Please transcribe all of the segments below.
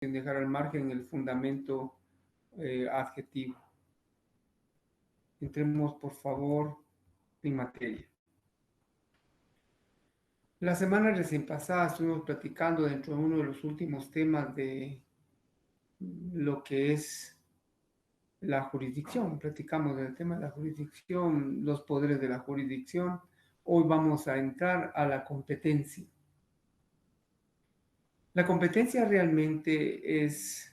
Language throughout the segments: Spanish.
sin dejar al margen el fundamento adjetivo. Entremos, por favor, en materia. La semana recién pasada estuvimos platicando dentro de uno de los últimos temas de lo que es la jurisdicción. Platicamos del tema de la jurisdicción, los poderes de la jurisdicción. Hoy vamos a entrar a la competencia. La competencia realmente es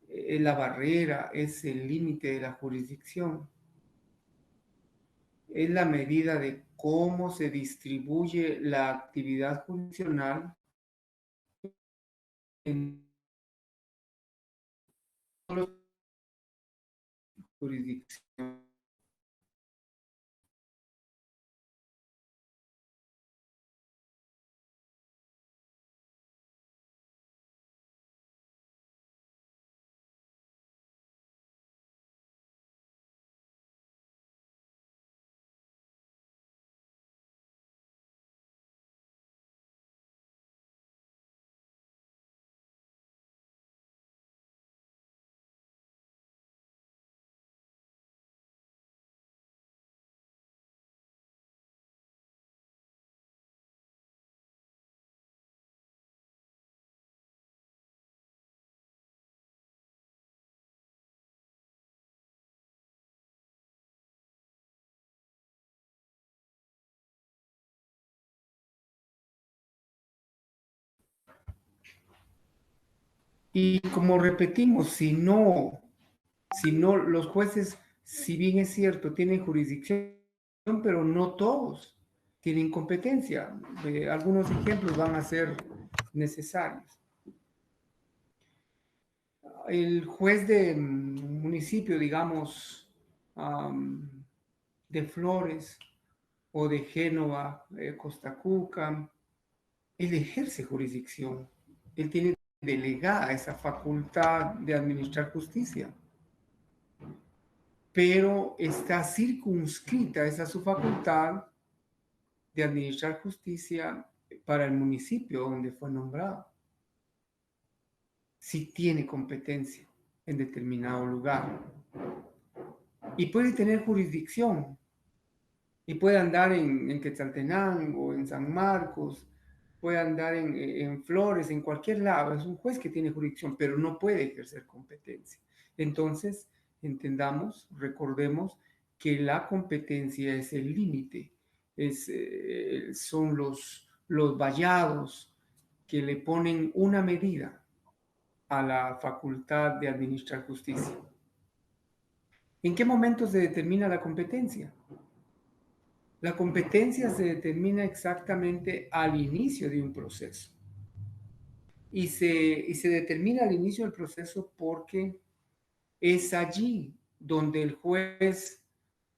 la barrera, es el límite de la jurisdicción. Es la medida de cómo se distribuye la actividad jurisdiccional en todas las jurisdicciones. Y como repetimos, si no los jueces, si bien es cierto, tienen jurisdicción, pero no todos tienen competencia. Algunos ejemplos van a ser necesarios. El juez de municipio, digamos, de Flores o de Génova, Costa Cuca, él ejerce jurisdicción. Él tiene delegada esa facultad de administrar justicia, pero está circunscrita esa su facultad de administrar justicia para el municipio donde fue nombrado. Si tiene competencia en determinado lugar y puede tener jurisdicción y puede andar en Quetzaltenango o en San Marcos, puede andar en Flores, en cualquier lado. Es un juez que tiene jurisdicción, pero no puede ejercer competencia. Entonces, entendamos, recordemos que la competencia es el límite, son los vallados que le ponen una medida a la facultad de administrar justicia. ¿En qué momento se determina la competencia? La competencia se determina exactamente al inicio de un proceso. Y se determina al inicio del proceso porque es allí donde el juez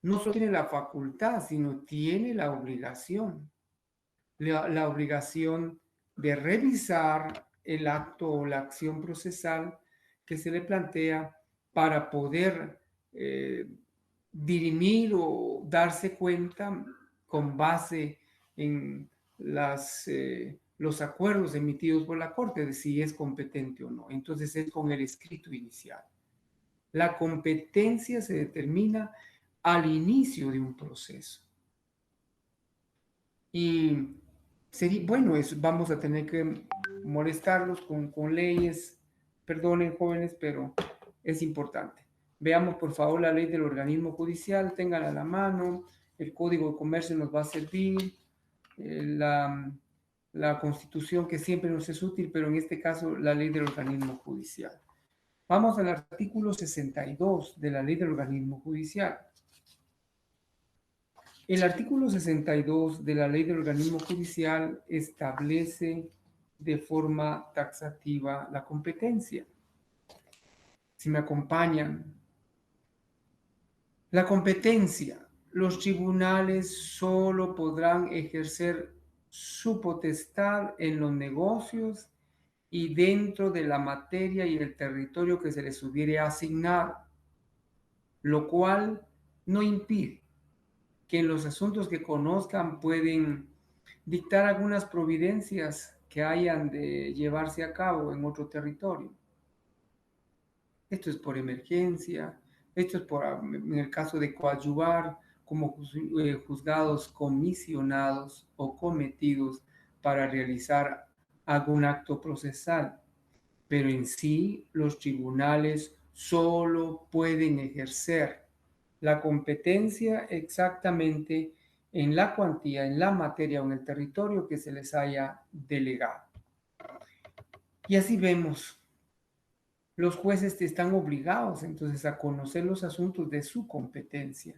no solo tiene la facultad, sino tiene la obligación. La obligación de revisar el acto o la acción procesal que se le plantea para poder dirimir o darse cuenta con base en los acuerdos emitidos por la Corte de si es competente o no. Entonces es con el escrito inicial. La competencia se determina al inicio de un proceso. Y bueno, vamos a tener que molestarlos con leyes. Perdonen, jóvenes, pero es importante. Veamos, por favor, la ley del organismo judicial, ténganla a la mano. El Código de Comercio nos va a servir. La Constitución, que siempre nos es útil, pero en este caso, la ley del organismo judicial. Vamos al artículo 62 de la ley del organismo judicial. El artículo 62 de la ley del organismo judicial establece de forma taxativa la competencia. Si me acompañan, la competencia, los tribunales solo podrán ejercer su potestad en los negocios y dentro de la materia y el territorio que se les hubiere asignado, lo cual no impide que en los asuntos que conozcan pueden dictar algunas providencias que hayan de llevarse a cabo en otro territorio. esto es por emergencia, esto es por, en el caso de coadyuvar, como juzgados comisionados o cometidos para realizar algún acto procesal. Pero en sí los tribunales solo pueden ejercer la competencia exactamente en la cuantía, en la materia o en el territorio que se les haya delegado. Y así vemos, los jueces están obligados entonces a conocer los asuntos de su competencia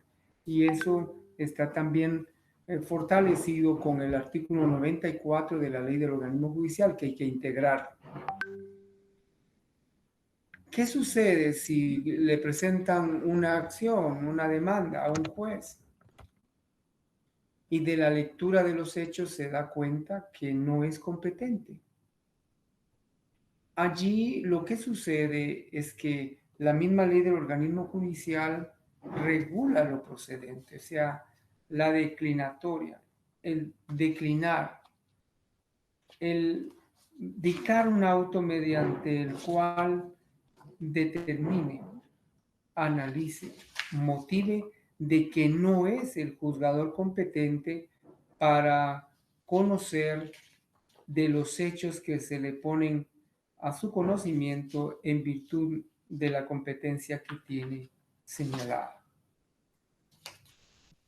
y eso está también fortalecido con el artículo 94 de la ley del organismo judicial que hay que integrar. ¿Qué sucede si le presentan una acción, una demanda a un juez? Y de la lectura de los hechos se da cuenta que no es competente. Allí lo que sucede es que la misma ley del organismo judicial regula lo procedente, o sea, la declinatoria, el declinar, el dictar un auto mediante el cual determine, analice, motive de que no es el juzgador competente para conocer de los hechos que se le ponen a su conocimiento en virtud de la competencia que tiene señalada.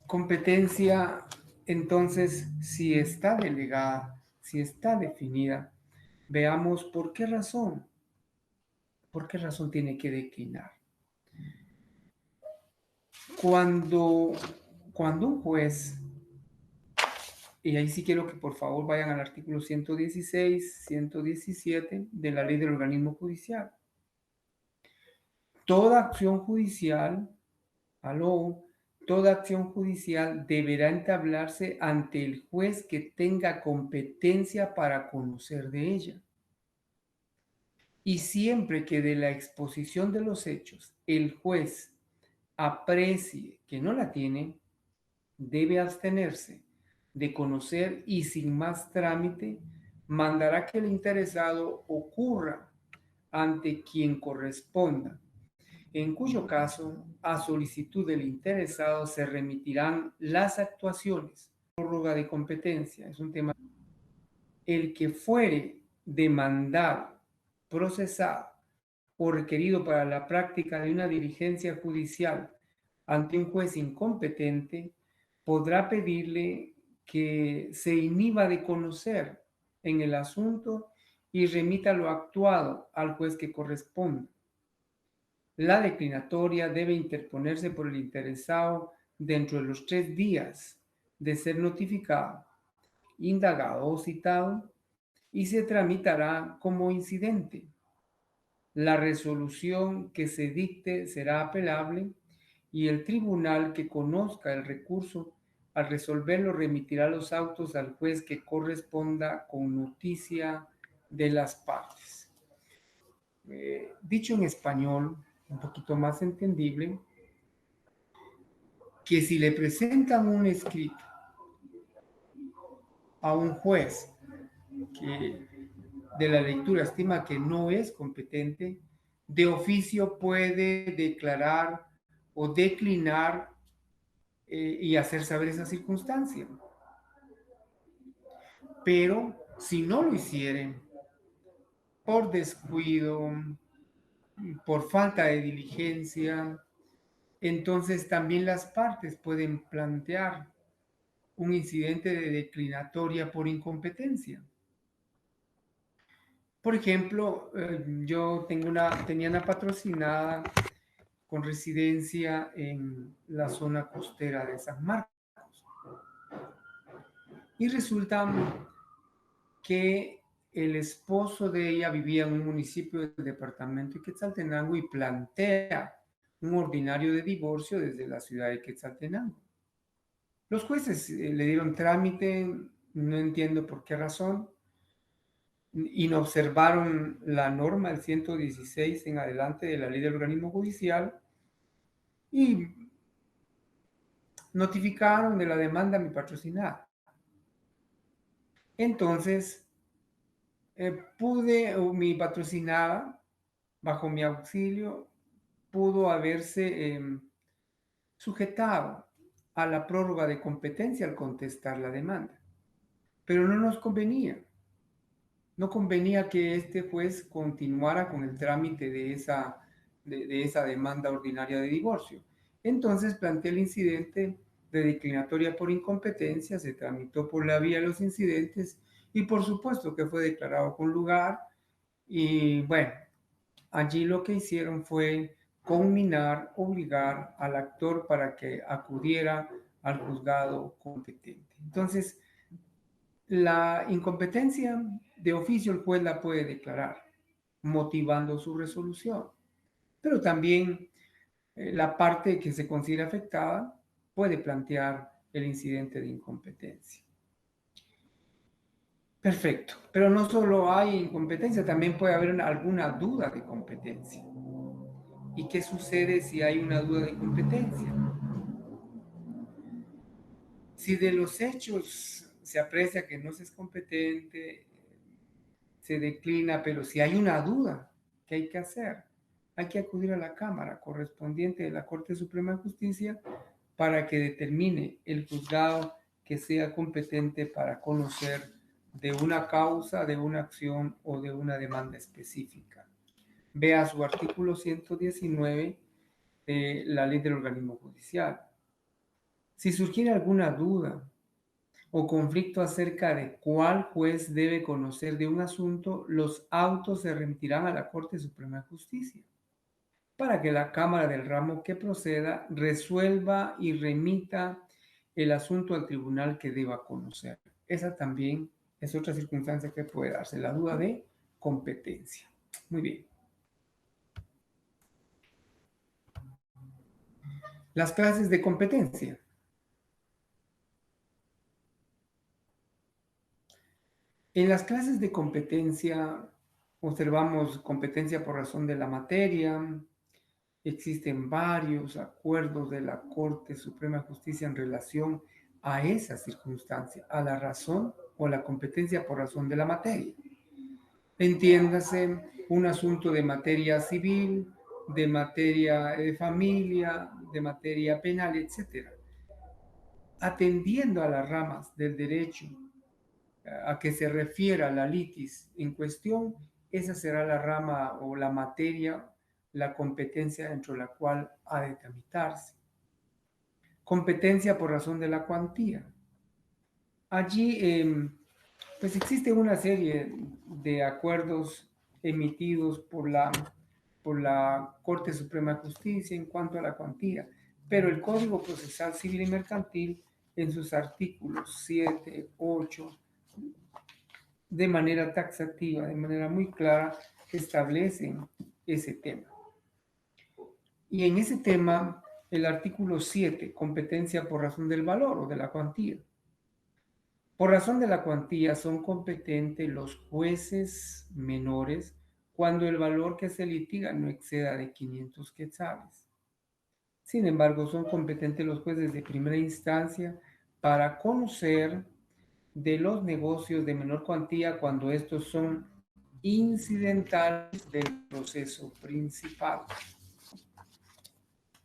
Competencia, entonces, si está delegada, si está definida, veamos por qué razón tiene que declinar. Cuando un juez, y ahí sí quiero que por favor vayan al artículo 116, 117 de la ley del organismo judicial. Toda acción judicial, toda acción judicial deberá entablarse ante el juez que tenga competencia para conocer de ella. Y siempre que de la exposición de los hechos el juez aprecie que no la tiene, debe abstenerse de conocer y sin más trámite mandará que el interesado ocurra ante quien corresponda, en cuyo caso a solicitud del interesado se remitirán las actuaciones. Prórroga de competencia es un tema. El que fuere demandado, procesado o requerido para la práctica de una diligencia judicial ante un juez incompetente podrá pedirle que se inhiba de conocer en el asunto y remita lo actuado al juez que corresponda. La declinatoria debe interponerse por el interesado dentro de los 3 días de ser notificado, indagado o citado y se tramitará como incidente. La resolución que se dicte será apelable y el tribunal que conozca el recurso al resolverlo remitirá los autos al juez que corresponda con noticia de las partes. Dicho en español, un poquito más entendible, que si le presentan un escrito a un juez que de la lectura estima que no es competente, de oficio puede declarar o declinar y hacer saber esa circunstancia. Pero si no lo hicieren, por descuido, por falta de diligencia, entonces también las partes pueden plantear un incidente de declinatoria por incompetencia. Por ejemplo, yo tenía una patrocinada con residencia en la zona costera de San Marcos. Y resulta que el esposo de ella vivía en un municipio del departamento de Quetzaltenango y plantea un ordinario de divorcio desde la ciudad de Quetzaltenango. Los jueces le dieron trámite, no entiendo por qué razón, y no observaron la norma del 116 en adelante de la ley del organismo judicial y notificaron de la demanda a mi patrocinada. Entonces, mi patrocinada, bajo mi auxilio, pudo haberse sujetado a la prórroga de competencia al contestar la demanda. Pero no nos convenía. No convenía que este juez continuara con el trámite de esa demanda ordinaria de divorcio. Entonces planteé el incidente de declinatoria por incompetencia, se tramitó por la vía de los incidentes y por supuesto que fue declarado con lugar. Y bueno, allí lo que hicieron fue conminar, obligar al actor para que acudiera al juzgado competente. Entonces, la incompetencia de oficio el juez la puede declarar, motivando su resolución, pero también la parte que se considera afectada puede plantear el incidente de incompetencia. Perfecto, pero no solo hay incompetencia, también puede haber alguna duda de competencia. ¿Y qué sucede si hay una duda de competencia? Si de los hechos se aprecia que no se es competente, se declina, pero si hay una duda, ¿qué hay que hacer? Hay que acudir a la Cámara correspondiente de la Corte Suprema de Justicia para que determine el juzgado que sea competente para conocer de una causa, de una acción o de una demanda específica. Vea su artículo 119 de la Ley del Organismo Judicial. Si surgiera alguna duda o conflicto acerca de cuál juez debe conocer de un asunto, los autos se remitirán a la Corte Suprema de Justicia para que la Cámara del ramo que proceda resuelva y remita el asunto al tribunal que deba conocer. Esa también es otra circunstancia que puede darse, la duda de competencia. Muy bien. Las clases de competencia. En las clases de competencia observamos competencia por razón de la materia. Existen varios acuerdos de la Corte Suprema de Justicia en relación a esa circunstancia, a la razón o la competencia por razón de la materia. Entiéndase un asunto de materia civil, de materia de familia, de materia penal, etc. Atendiendo a las ramas del derecho a que se refiera la litis en cuestión, esa será la rama o la materia, la competencia dentro de la cual ha de tramitarse. Competencia por razón de la cuantía. Allí, pues existe una serie de acuerdos emitidos por la Corte Suprema de Justicia en cuanto a la cuantía, pero el Código Procesal Civil y Mercantil en sus artículos 7, 8, de manera taxativa, de manera muy clara, establecen ese tema. Y en ese tema, el artículo 7, competencia por razón del valor o de la cuantía. Por razón de la cuantía son competentes los jueces menores cuando el valor que se litiga no exceda de 500 quetzales. Sin embargo, son competentes los jueces de primera instancia para conocer de los negocios de menor cuantía cuando estos son incidentales del proceso principal.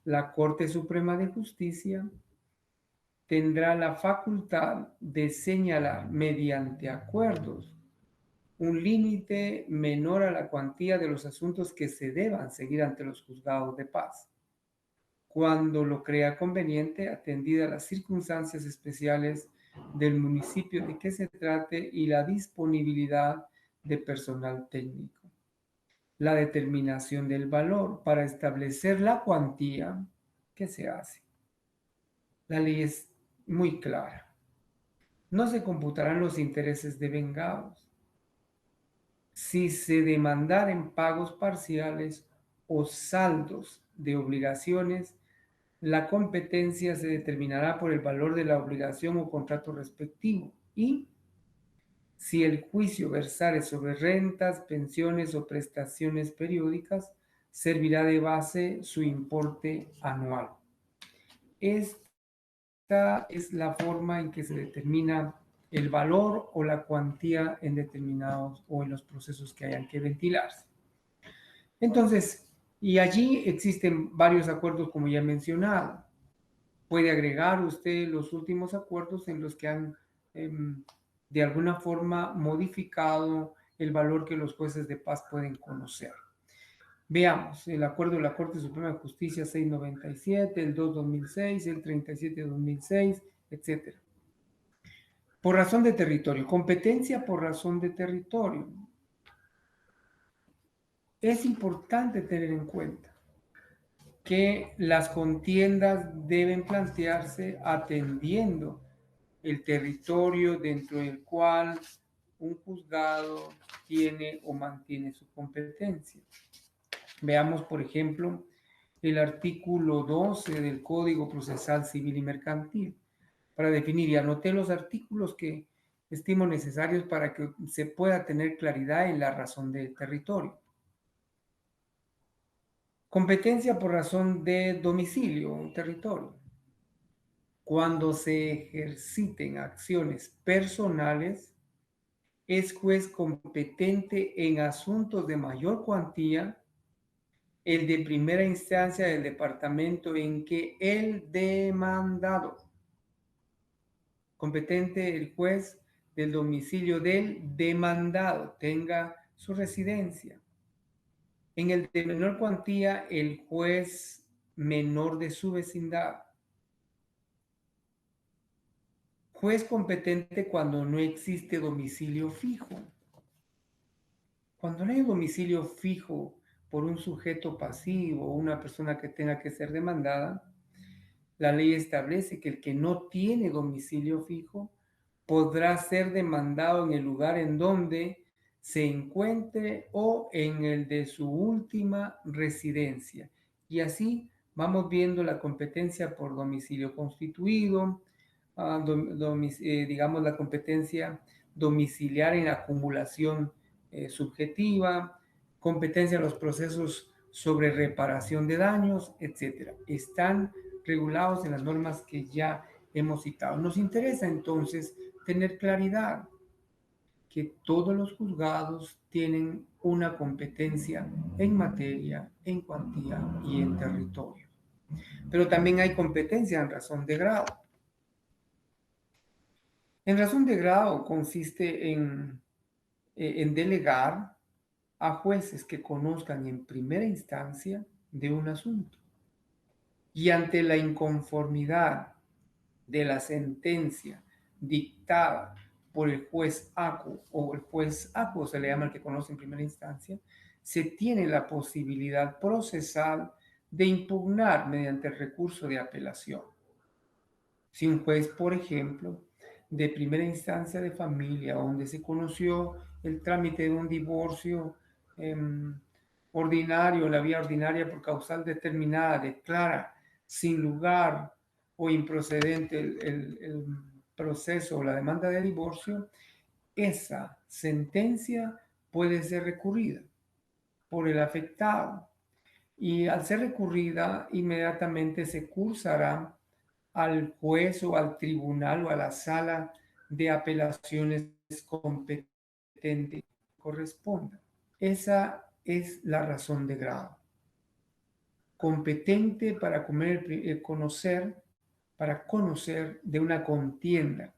La Corte Suprema de Justicia tendrá la facultad de señalar mediante acuerdos un límite menor a la cuantía de los asuntos que se deban seguir ante los juzgados de paz, cuando lo crea conveniente, atendida las circunstancias especiales del municipio de que se trate y la disponibilidad de personal técnico. La determinación del valor para establecer la cuantía que se hace. La ley es muy clara. No se computarán los intereses devengados si se demandaren pagos parciales o saldos de obligaciones. La competencia se determinará por el valor de la obligación o contrato respectivo y si el juicio versare sobre rentas, pensiones o prestaciones periódicas, servirá de base su importe anual. Esta es la forma en que se determina el valor o la cuantía en determinados o en los procesos que hayan que ventilarse. Entonces, Y allí existen varios acuerdos, como ya he mencionado. Puede agregar usted los últimos acuerdos en los que han de alguna forma modificado el valor que los jueces de paz pueden conocer. Veamos, el acuerdo de la Corte Suprema de Justicia 697, el 2-2006, el 37-2006, etc. Por razón de territorio, competencia por razón de territorio. Es importante tener en cuenta que las contiendas deben plantearse atendiendo el territorio dentro del cual un juzgado tiene o mantiene su competencia. Veamos, por ejemplo, el artículo 12 del Código Procesal Civil y Mercantil para definir, y anoté los artículos que estimo necesarios para que se pueda tener claridad en la razón del territorio. Competencia por razón de domicilio, un territorio. Cuando se ejerciten acciones personales, es juez competente en asuntos de mayor cuantía, el de primera instancia del departamento en que el demandado, competente el juez del domicilio del demandado, tenga su residencia. En el de menor cuantía, el juez menor de su vecindad. Juez competente cuando no existe domicilio fijo. Cuando no hay domicilio fijo por un sujeto pasivo o una persona que tenga que ser demandada, la ley establece que el que no tiene domicilio fijo podrá ser demandado en el lugar en donde se encuentre o en el de su última residencia. Y así vamos viendo la competencia por domicilio constituido, digamos la competencia domiciliar en acumulación subjetiva, competencia en los procesos sobre reparación de daños, etc. Están regulados en las normas que ya hemos citado. Nos interesa entonces tener claridad que todos los juzgados tienen una competencia en materia, en cuantía y en territorio. Pero también hay competencia en razón de grado. En razón de grado consiste en delegar a jueces que conozcan en primera instancia de un asunto. Y ante la inconformidad de la sentencia dictada por el juez ACU, o el juez ACU se le llama el que conoce en primera instancia, se tiene la posibilidad procesal de impugnar mediante el recurso de apelación. Si un juez, por ejemplo, de primera instancia de familia, donde se conoció el trámite de un divorcio ordinario, la vía ordinaria por causal determinada, declara sin lugar o improcedente el proceso o la demanda de divorcio, esa sentencia puede ser recurrida por el afectado y al ser recurrida inmediatamente se cursará al juez o al tribunal o a la sala de apelaciones competente corresponda. Esa es la razón de grado. Competente para conocer de una contienda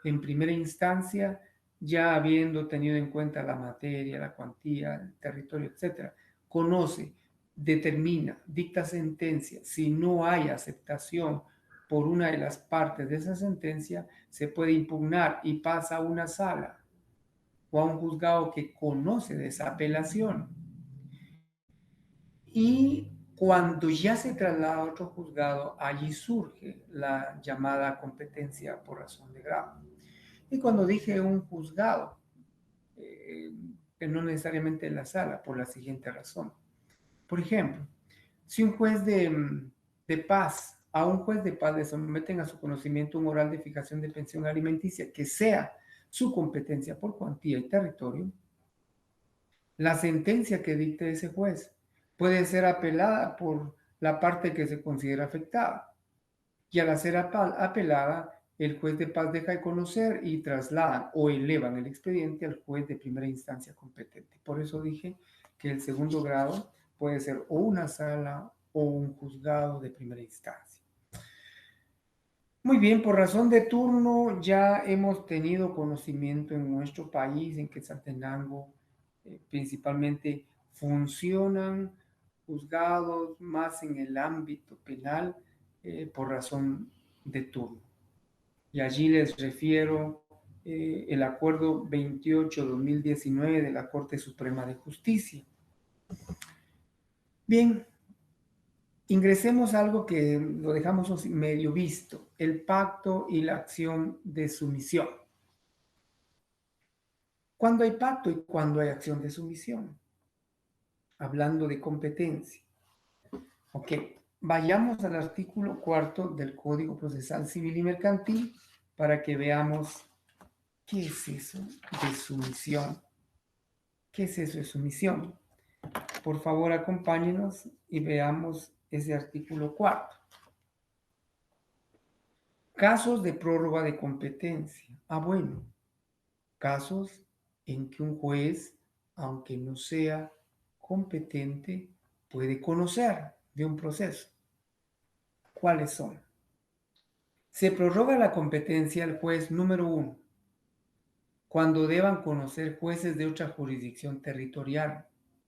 en primera instancia, ya habiendo tenido en cuenta la materia, la cuantía, el territorio, etc. Conoce, determina, dicta sentencia. Si no hay aceptación por una de las partes de esa sentencia, se puede impugnar y pasa a una sala o a un juzgado que conoce de esa apelación. Y cuando ya se traslada a otro juzgado, allí surge la llamada competencia por razón de grado. Y cuando dije un juzgado, que no necesariamente en la sala, por la siguiente razón. Por ejemplo, si un juez de paz, a un juez de paz le someten a su conocimiento un oral de fijación de pensión alimenticia que sea su competencia por cuantía y territorio, la sentencia que dicte ese juez puede ser apelada por la parte que se considera afectada. Y al ser apelada, el juez de paz deja de conocer y trasladan o elevan el expediente al juez de primera instancia competente. Por eso dije que el segundo grado puede ser o una sala o un juzgado de primera instancia. Muy bien, por razón de turno ya hemos tenido conocimiento en nuestro país, en Quetzaltenango, principalmente funcionan juzgados más en el ámbito penal por razón de turno. Y allí les refiero el Acuerdo 28-2019 de la Corte Suprema de Justicia. Bien, ingresemos a algo que lo dejamos medio visto, el pacto y la acción de sumisión. ¿Cuándo hay pacto y cuándo hay acción de sumisión? Hablando de competencia. Ok, vayamos al artículo 4 del Código Procesal Civil y Mercantil para que veamos qué es eso de sumisión. ¿Qué es eso de sumisión? Por favor, acompáñenos y veamos ese artículo 4. Casos de prórroga de competencia. Bueno, casos en que un juez, aunque no sea competente, puede conocer de un proceso. ¿Cuáles son? Se prorroga la competencia al juez número 1, cuando deban conocer jueces de otra jurisdicción territorial.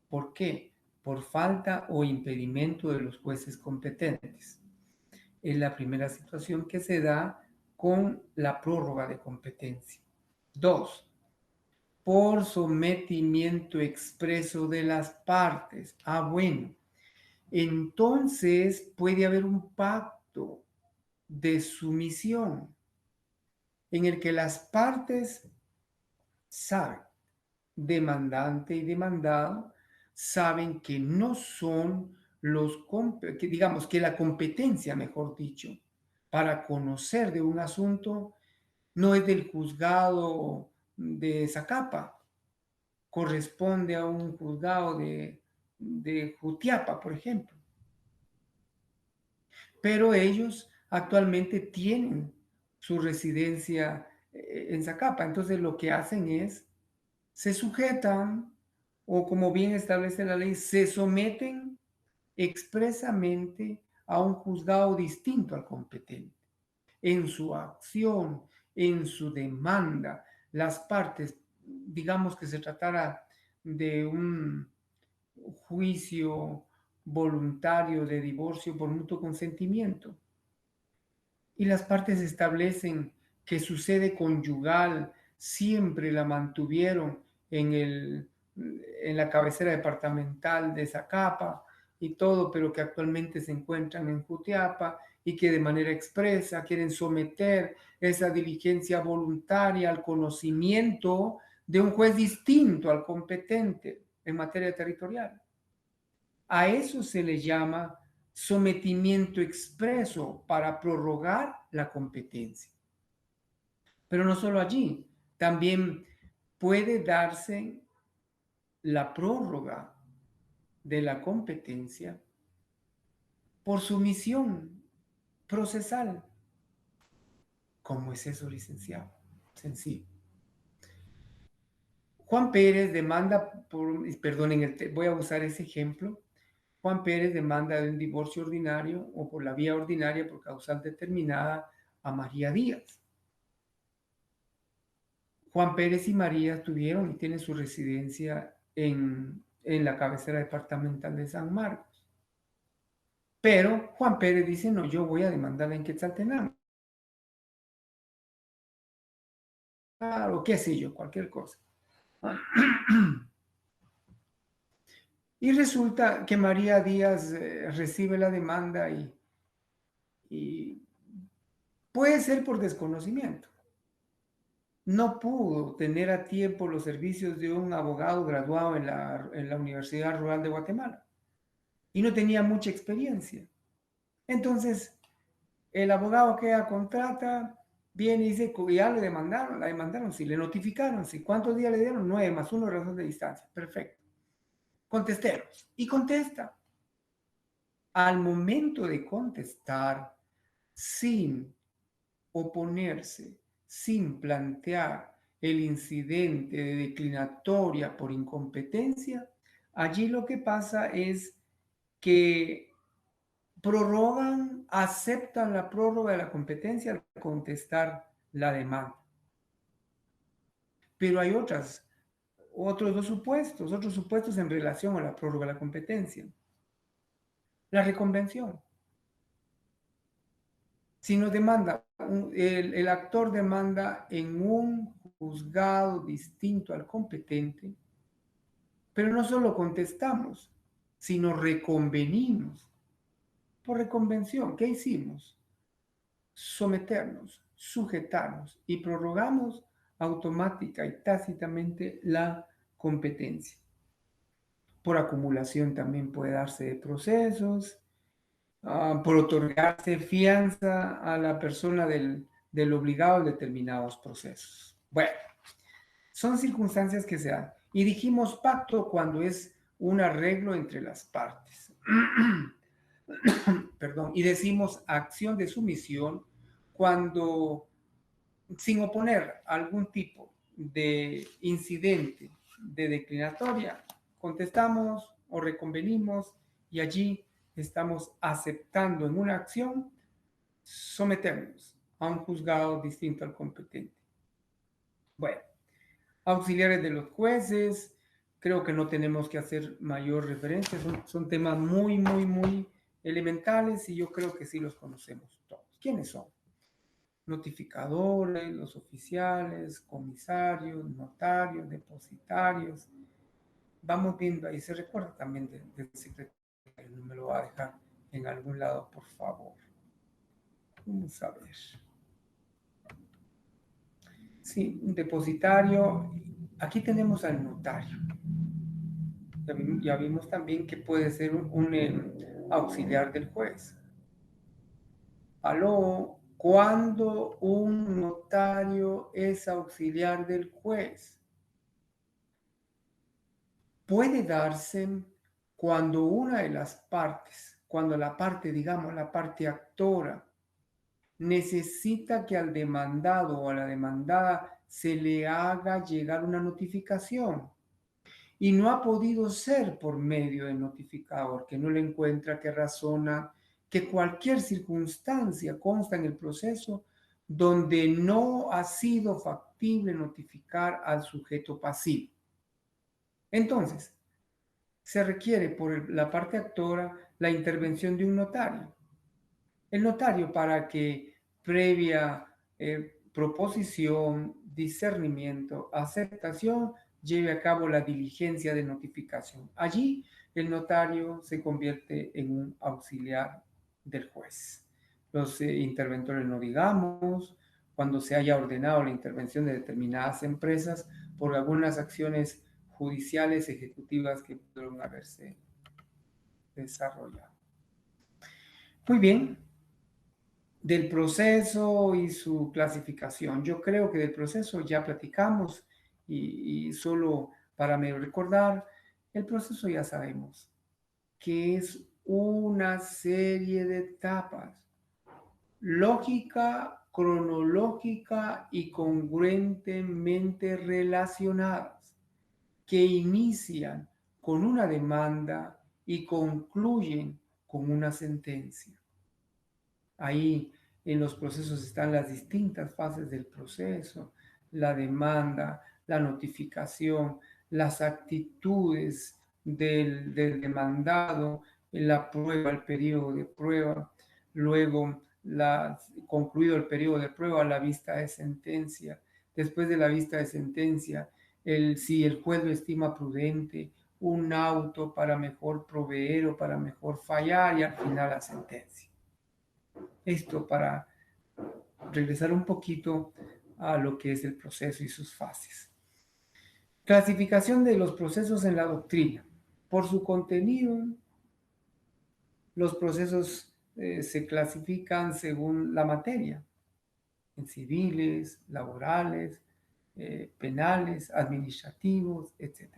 ¿Por qué? Por falta o impedimento de los jueces competentes. Es la primera situación que se da con la prórroga de competencia. 2. Por sometimiento expreso de las partes. Bueno, entonces puede haber un pacto de sumisión en el que las partes saben, demandante y demandado, saben que no son que digamos que la competencia, mejor dicho, para conocer de un asunto no es del juzgado de Zacapa, corresponde a un juzgado de Jutiapa, por ejemplo. Pero ellos actualmente tienen su residencia en Zacapa, entonces lo que hacen es, se sujetan o como bien establece la ley, se someten expresamente a un juzgado distinto al competente. En su acción, en su demanda, las partes, digamos que se tratara de un juicio voluntario de divorcio por mutuo consentimiento, y las partes establecen que su sede conyugal siempre la mantuvieron en la cabecera departamental de Zacapa y todo, pero que actualmente se encuentran en Jutiapa y que de manera expresa quieren someter esa diligencia voluntaria al conocimiento de un juez distinto al competente en materia territorial. A eso se le llama sometimiento expreso para prorrogar la competencia. Pero no solo allí, también puede darse la prórroga de la competencia por sumisión procesal. ¿Cómo es eso, licenciado? Sencillo. Juan Pérez demanda voy a usar ese ejemplo. Juan Pérez demanda de un divorcio ordinario o por la vía ordinaria por causal determinada a María Díaz. Juan Pérez y María tuvieron y tienen su residencia en la cabecera departamental de San Marcos. Pero Juan Pérez dice, no, yo voy a demandarla en Quetzaltenango. O qué sé yo, cualquier cosa. Y resulta que María Díaz recibe la demanda y puede ser por desconocimiento. No pudo tener a tiempo los servicios de un abogado graduado en la Universidad Rural de Guatemala y no tenía mucha experiencia. Entonces, el abogado que ella contrata viene y dice, ya la demandaron, sí, le notificaron, sí. ¿Cuántos días le dieron? 9 más 1 razón de distancia. Perfecto. Contestemos. Y contesta. Al momento de contestar, sin oponerse, sin plantear el incidente de declinatoria por incompetencia, allí lo que pasa es que prorrogan, aceptan la prórroga de la competencia al contestar la demanda. Pero hay otros supuestos en relación a la prórroga de la competencia. La reconvención. Si nos demanda, el actor demanda en un juzgado distinto al competente, pero no solo contestamos, sino reconvenimos. Por reconvención, ¿qué hicimos? Someternos, sujetarnos y prorrogamos automática y tácitamente la competencia. Por acumulación también puede darse de procesos, por otorgarse fianza a la persona del obligado en determinados procesos. Bueno, son circunstancias que se dan. Y dijimos pacto cuando es un arreglo entre las partes. Perdón. Y decimos acción de sumisión cuando, sin oponer algún tipo de incidente de declinatoria, contestamos o reconvenimos y allí estamos aceptando en una acción someternos a un juzgado distinto al competente. Bueno, auxiliares de los jueces, creo que no tenemos que hacer mayor referencia, son temas muy elementales y yo creo que sí los conocemos todos. ¿Quiénes son? Notificadores, los oficiales, comisarios, notarios, depositarios. Vamos viendo ahí, se recuerda también del secretario, no me lo va a dejar en algún lado, por favor. Vamos a ver. Sí, un depositario. Aquí tenemos al notario. Ya vimos también que puede ser un auxiliar del juez. Aló, ¿cuándo un notario es auxiliar del juez? Puede darse cuando una de las partes, cuando la parte, digamos, la parte actora, necesita que al demandado o a la demandada se le haga llegar una notificación y no ha podido ser por medio del notificador, que no le encuentra, que razona, que cualquier circunstancia consta en el proceso donde no ha sido factible notificar al sujeto pasivo. Entonces, se requiere por la parte actora la intervención de un notario. El notario para que previa proposición, discernimiento, aceptación, lleve a cabo la diligencia de notificación. Allí el notario se convierte en un auxiliar del juez. Los interventores no digamos, cuando se haya ordenado la intervención de determinadas empresas por algunas acciones judiciales ejecutivas que pudieron haberse desarrollado. Muy bien, del proceso y su clasificación. Yo creo que del proceso ya platicamos y solo para me recordar, el proceso ya sabemos que es una serie de etapas, lógica, cronológica y congruentemente relacionadas, que inician con una demanda y concluyen con una sentencia. Ahí en los procesos están las distintas fases del proceso, la demanda, la notificación, las actitudes del demandado, la prueba, el periodo de prueba, luego concluido el periodo de prueba, la vista de sentencia, después de la vista de sentencia, si el juez lo estima prudente, un auto para mejor proveer o para mejor fallar y al final la sentencia. Esto para regresar un poquito a lo que es el proceso y sus fases. Clasificación de los procesos en la doctrina. Por su contenido, los procesos se clasifican según la materia, en civiles, laborales, penales, administrativos, etc.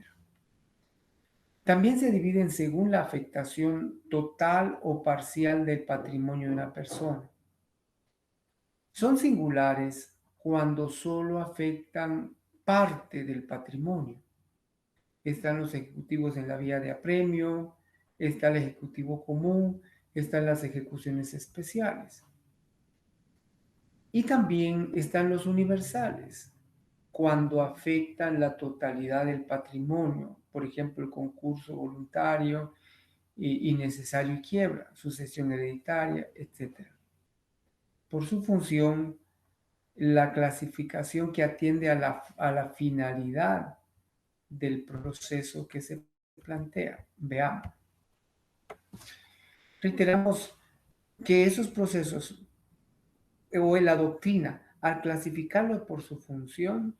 También se dividen según la afectación total o parcial del patrimonio de una persona. Son singulares cuando solo afectan parte del patrimonio. Están los ejecutivos en la vía de apremio, está el ejecutivo común, están las ejecuciones especiales. Y también están los universales, cuando afectan la totalidad del patrimonio, por ejemplo, el concurso voluntario, innecesario y quiebra, sucesión hereditaria, etc. Por su función, la clasificación que atiende a la finalidad del proceso que se plantea. Veamos. Reiteramos que esos procesos o en la doctrina, al clasificarlos por su función,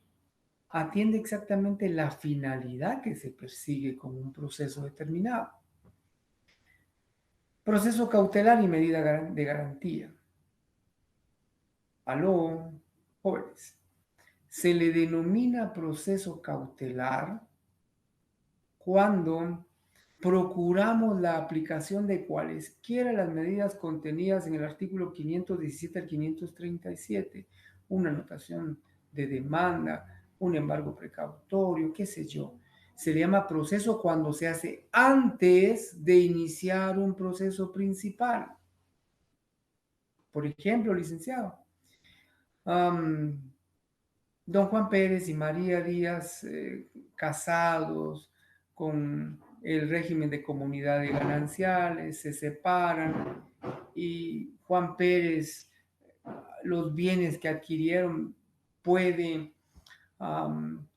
atiende exactamente la finalidad que se persigue con un proceso determinado. Proceso cautelar y medida de garantía. Aló, jóvenes. Se le denomina proceso cautelar cuando procuramos la aplicación de cualesquiera las medidas contenidas en el artículo 517 al 537, una anotación de demanda, un embargo precautorio, qué sé yo. Se le llama proceso cuando se hace antes de iniciar un proceso principal. Por ejemplo, licenciado, don Juan Pérez y María Díaz, casados con el régimen de comunidades gananciales, se separan y Juan Pérez, los bienes que adquirieron pueden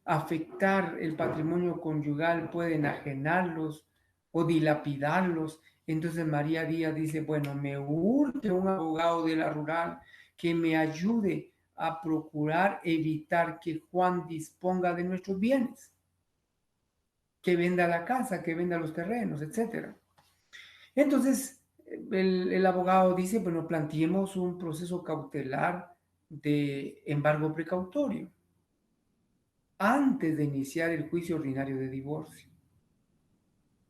afectar el patrimonio conyugal, pueden enajenarlos o dilapidarlos. Entonces María Díaz dice, bueno, me urge un abogado de la rural que me ayude a procurar evitar que Juan disponga de nuestros bienes, que venda la casa, que venda los terrenos, etc. Entonces, el abogado dice, bueno, planteemos un proceso cautelar de embargo precautorio antes de iniciar el juicio ordinario de divorcio.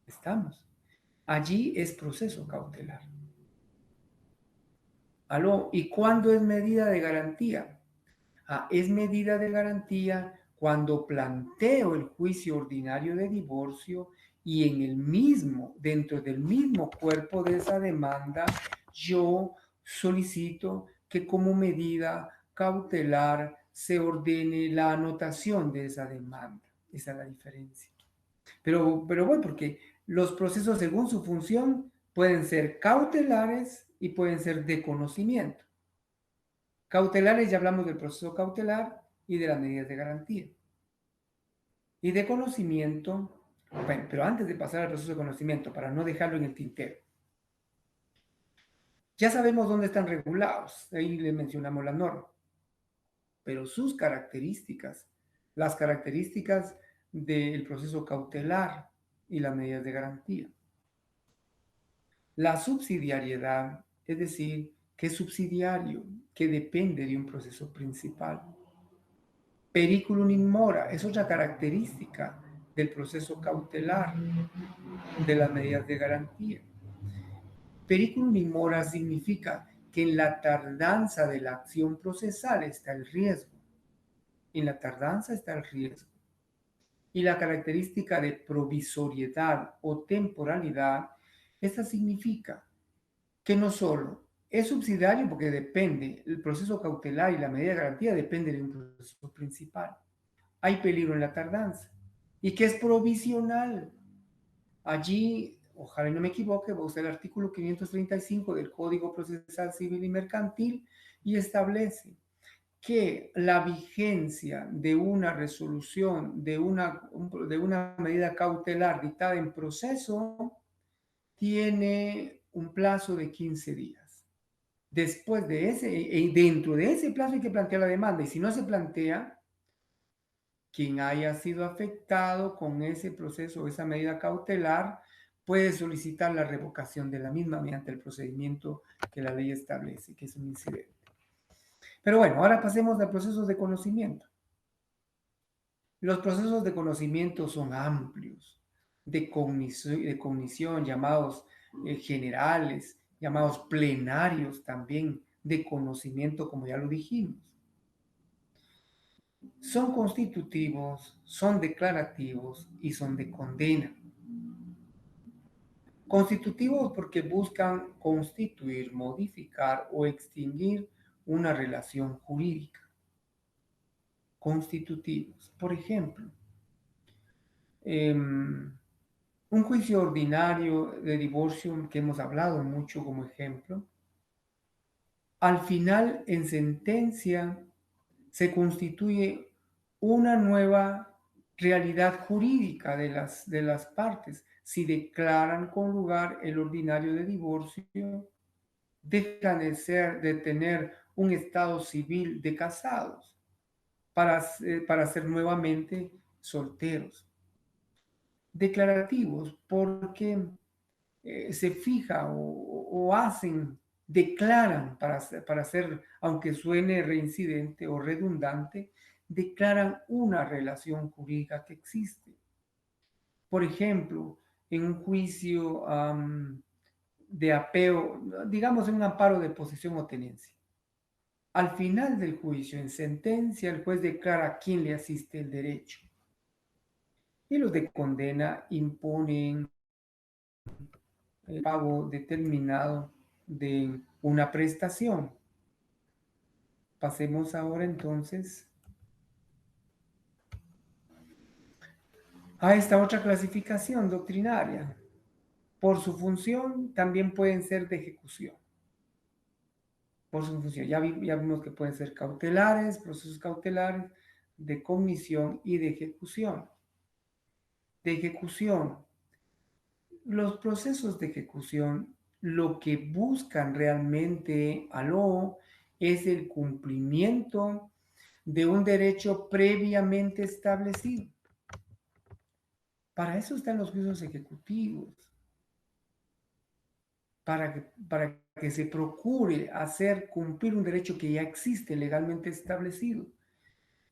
Estamos. Allí es proceso cautelar. ¿Aló? ¿Y cuándo es medida de garantía? Es medida de garantía cuando planteo el juicio ordinario de divorcio y en el mismo, dentro del mismo cuerpo de esa demanda, yo solicito que como medida cautelar se ordene la anotación de esa demanda. Esa es la diferencia. Pero bueno, porque los procesos según su función pueden ser cautelares y pueden ser de conocimiento. Cautelares, ya hablamos del proceso cautelar y de las medidas de garantía. Y de conocimiento, bueno, pero antes de pasar al proceso de conocimiento, para no dejarlo en el tintero, ya sabemos dónde están regulados, ahí le mencionamos la norma, pero sus características, las características del proceso cautelar y las medidas de garantía. La subsidiariedad, es decir, que es subsidiario, que depende de un proceso principal. Periculum in mora es otra característica del proceso cautelar, de las medidas de garantía. Periculum in mora significa que en la tardanza de la acción procesal está el riesgo. En la tardanza está el riesgo. Y la característica de provisoriedad o temporalidad, esta significa que no solo es subsidiario porque depende, el proceso cautelar y la medida de garantía depende de un proceso principal. Hay peligro en la tardanza y que es provisional. Allí, ojalá no me equivoque, va a usar el artículo 535 del Código Procesal Civil y Mercantil y establece que la vigencia de una resolución, de una medida cautelar dictada en proceso, tiene un plazo de 15 días. Después de ese, dentro de ese plazo hay que plantear la demanda y si no se plantea, quien haya sido afectado con ese proceso o esa medida cautelar puede solicitar la revocación de la misma mediante el procedimiento que la ley establece, que es un incidente. Pero bueno, ahora pasemos a procesos de conocimiento. Los procesos de conocimiento son amplios, de cognición llamados generales, llamados plenarios también, de conocimiento, como ya lo dijimos. Son constitutivos, son declarativos y son de condena. Constitutivos porque buscan constituir, modificar o extinguir una relación jurídica. Constitutivos. Por ejemplo, un juicio ordinario de divorcio que hemos hablado mucho como ejemplo, al final en sentencia se constituye una nueva realidad jurídica de las partes. Si declaran con lugar el ordinario de divorcio, dejan de tener un estado civil de casados para ser nuevamente solteros. Declarativos, porque se fija o hacen, declaran para hacer, aunque suene reincidente o redundante, declaran una relación jurídica que existe. Por ejemplo, en un juicio de apeo, digamos en un amparo de posesión o tenencia. Al final del juicio, en sentencia, el juez declara a quién le asiste el derecho. Y los de condena imponen el pago determinado de una prestación. Pasemos ahora entonces a esta otra clasificación doctrinaria. Por su función también pueden ser de ejecución. Por su función, ya vimos que pueden ser cautelares, procesos cautelares, de comisión y de ejecución. De ejecución, los procesos de ejecución lo que buscan realmente es el cumplimiento de un derecho previamente establecido. Para eso están los juicios ejecutivos, para que se procure hacer cumplir un derecho que ya existe legalmente establecido.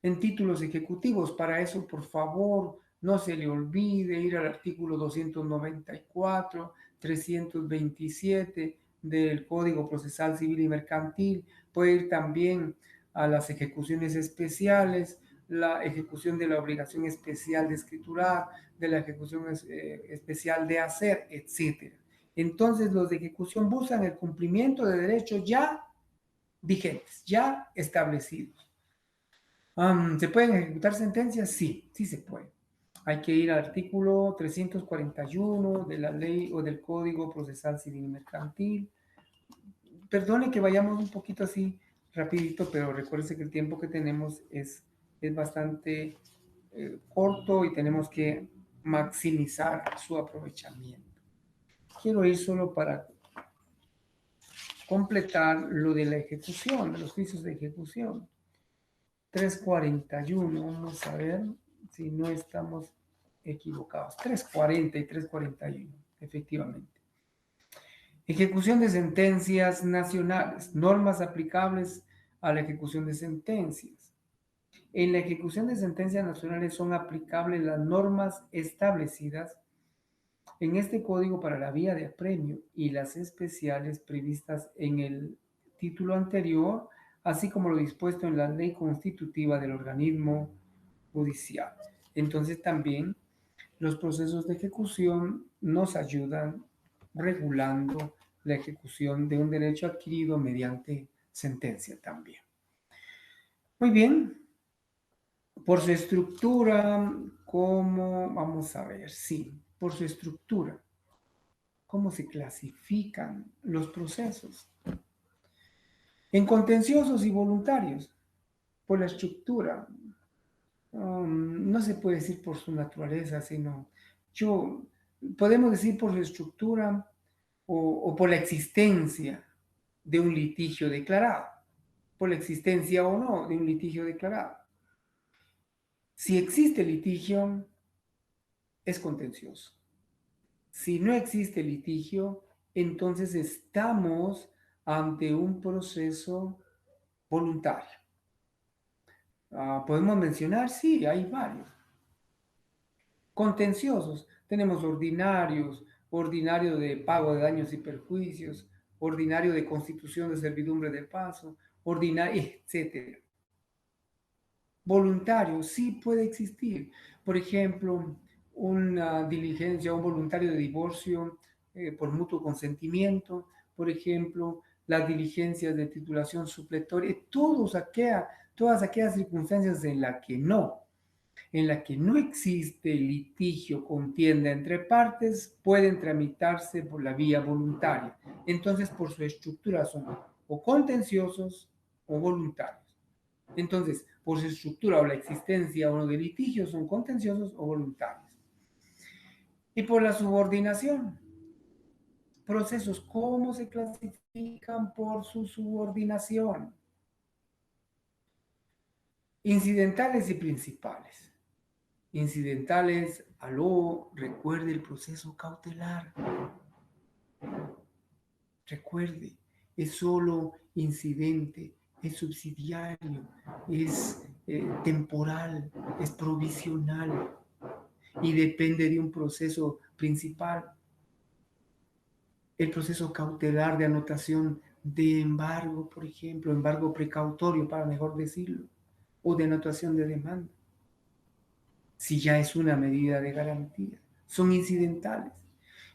En títulos ejecutivos, para eso, por favor, no se le olvide ir al artículo 294, 327 del Código Procesal Civil y Mercantil. Puede ir también a las ejecuciones especiales, la ejecución de la obligación especial de escriturar, de la ejecución especial de hacer, etc. Entonces, los de ejecución buscan el cumplimiento de derechos ya vigentes, ya establecidos. ¿Se pueden ejecutar sentencias? Sí, sí se puede. Hay que ir al artículo 341 de la ley o del Código Procesal Civil y Mercantil. Perdone que vayamos un poquito así rapidito, pero recuérdense que el tiempo que tenemos es bastante corto y tenemos que maximizar su aprovechamiento. Quiero ir solo para completar lo de la ejecución, de los juicios de ejecución. 341, vamos a ver si no estamos equivocados. 340 y 341, efectivamente. Ejecución de sentencias nacionales, normas aplicables a la ejecución de sentencias. En la ejecución de sentencias nacionales son aplicables las normas establecidas en este código para la vía de apremio y las especiales previstas en el título anterior, así como lo dispuesto en la ley constitutiva del organismo judicial. Entonces también los procesos de ejecución nos ayudan regulando la ejecución de un derecho adquirido mediante sentencia también. Muy bien, por su estructura, ¿cómo? Vamos a ver, sí, por su estructura. ¿Cómo se clasifican los procesos? En contenciosos y voluntarios, por la estructura. No se puede decir por su naturaleza, sino podemos decir por su estructura o por la existencia de un litigio declarado, por la existencia o no de un litigio declarado. Si existe litigio, es contencioso. Si no existe litigio, entonces estamos ante un proceso voluntario. ¿Podemos mencionar? Sí, hay varios. Contenciosos, tenemos ordinarios, ordinario de pago de daños y perjuicios, ordinario de constitución de servidumbre de paso, ordinario, etc. Voluntario, sí puede existir. Por ejemplo, una diligencia, un voluntario de divorcio por mutuo consentimiento, por ejemplo, las diligencias de titulación supletoria, todas aquellas circunstancias en la que no existe litigio, contienda entre partes, pueden tramitarse por la vía voluntaria. Entonces, por su estructura son o contenciosos o voluntarios. Entonces, por su estructura o la existencia o no de litigios son contenciosos o voluntarios. Y por la subordinación, procesos, ¿cómo se clasifican por su subordinación? Incidentales y principales. Incidentales, aló, recuerde el proceso cautelar. Recuerde, es solo incidente, es subsidiario, es temporal, es provisional y depende de un proceso principal. El proceso cautelar de anotación de embargo, por ejemplo, embargo precautorio, para mejor decirlo, o de anotación de demanda, si ya es una medida de garantía, son incidentales.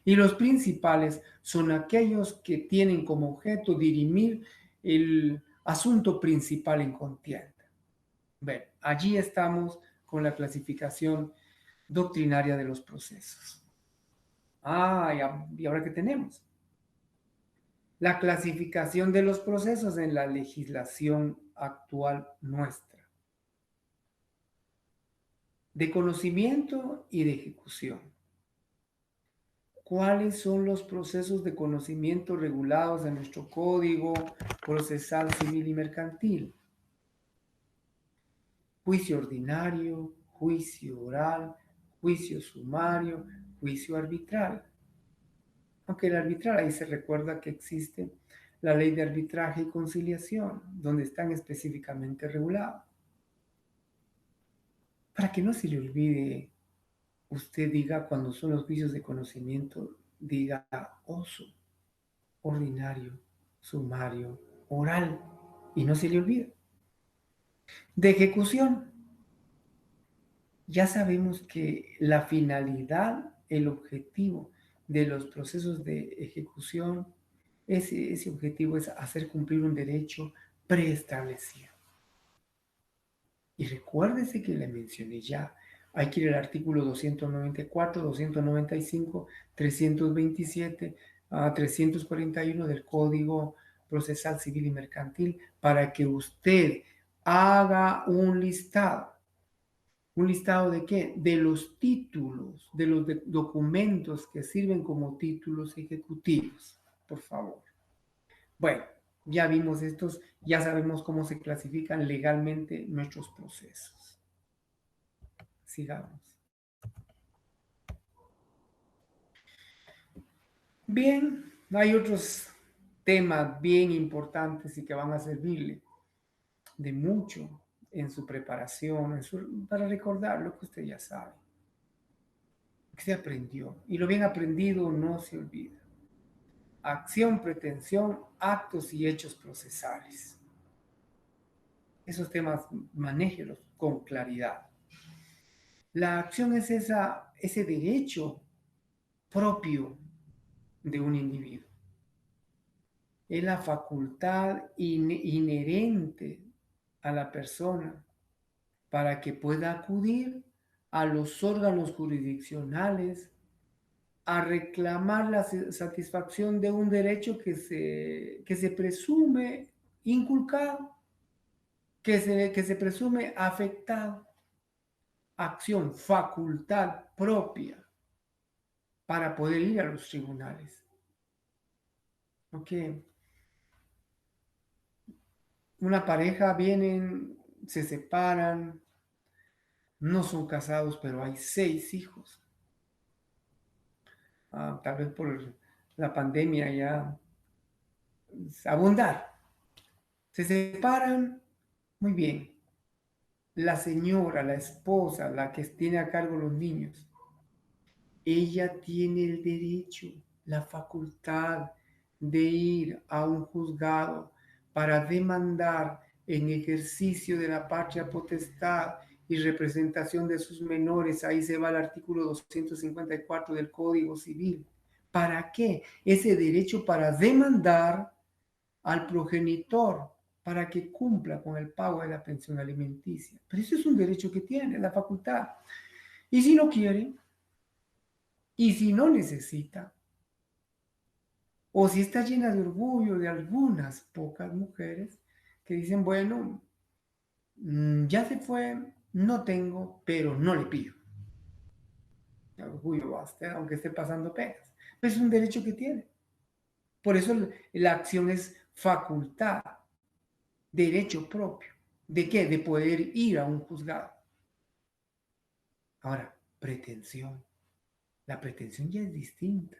Y los principales son aquellos que tienen como objeto dirimir el asunto principal en contienda. Bueno, allí estamos con la clasificación doctrinaria de los procesos. ¿Y ahora qué tenemos? La clasificación de los procesos en la legislación actual nuestra, de conocimiento y de ejecución. ¿Cuáles son los procesos de conocimiento regulados en nuestro Código Procesal Civil y Mercantil? Juicio ordinario, juicio oral, juicio sumario, juicio arbitral. Aunque el arbitral, ahí se recuerda que existe la ley de arbitraje y conciliación, donde están específicamente regulados. Para que no se le olvide, usted diga cuando son los juicios de conocimiento, diga oso, ordinario, sumario, oral, y no se le olvide. De ejecución, ya sabemos que la finalidad, el objetivo de los procesos de ejecución, ese objetivo es hacer cumplir un derecho preestablecido. Y recuérdese que le mencioné ya, hay que ir al artículo 294, 295, 327 a 341 del Código Procesal Civil y Mercantil para que usted haga un listado. ¿Un listado de qué? De los títulos, de los documentos que sirven como títulos ejecutivos, por favor. Bueno, ya vimos estos, ya sabemos cómo se clasifican legalmente nuestros procesos. Sigamos. Bien, hay otros temas bien importantes y que van a servirle de mucho en su preparación, para recordar lo que usted ya sabe, lo que se aprendió. Y lo bien aprendido no se olvida. Acción, pretensión, actos y hechos procesales. Esos temas manéjelos con claridad. La acción es ese derecho propio de un individuo. Es la facultad inherente a la persona para que pueda acudir a los órganos jurisdiccionales a reclamar la satisfacción de un derecho que se presume inculcado, que se presume afectado. Acción, facultad propia para poder ir a los tribunales. ¿Ok? Una pareja vienen, se separan, no son casados, pero hay 6 hijos. Tal vez por la pandemia ya abundar. Se separan, muy bien. La señora, la esposa, la que tiene a cargo los niños, ella tiene el derecho, la facultad de ir a un juzgado para demandar en ejercicio de la patria potestad y representación de sus menores. Ahí se va el artículo 254 del Código Civil. ¿Para qué? Ese derecho para demandar al progenitor para que cumpla con el pago de la pensión alimenticia. Pero eso es un derecho que tiene la facultad. Y si no quiere, y si no necesita, o si está llena de orgullo de algunas pocas mujeres que dicen, bueno, ya se fue, no tengo, pero no le pido. El orgullo basta, aunque esté pasando penas. Pero es un derecho que tiene. Por eso la acción es facultad, derecho propio. ¿De qué? De poder ir a un juzgado. Ahora, pretensión. La pretensión ya es distinta.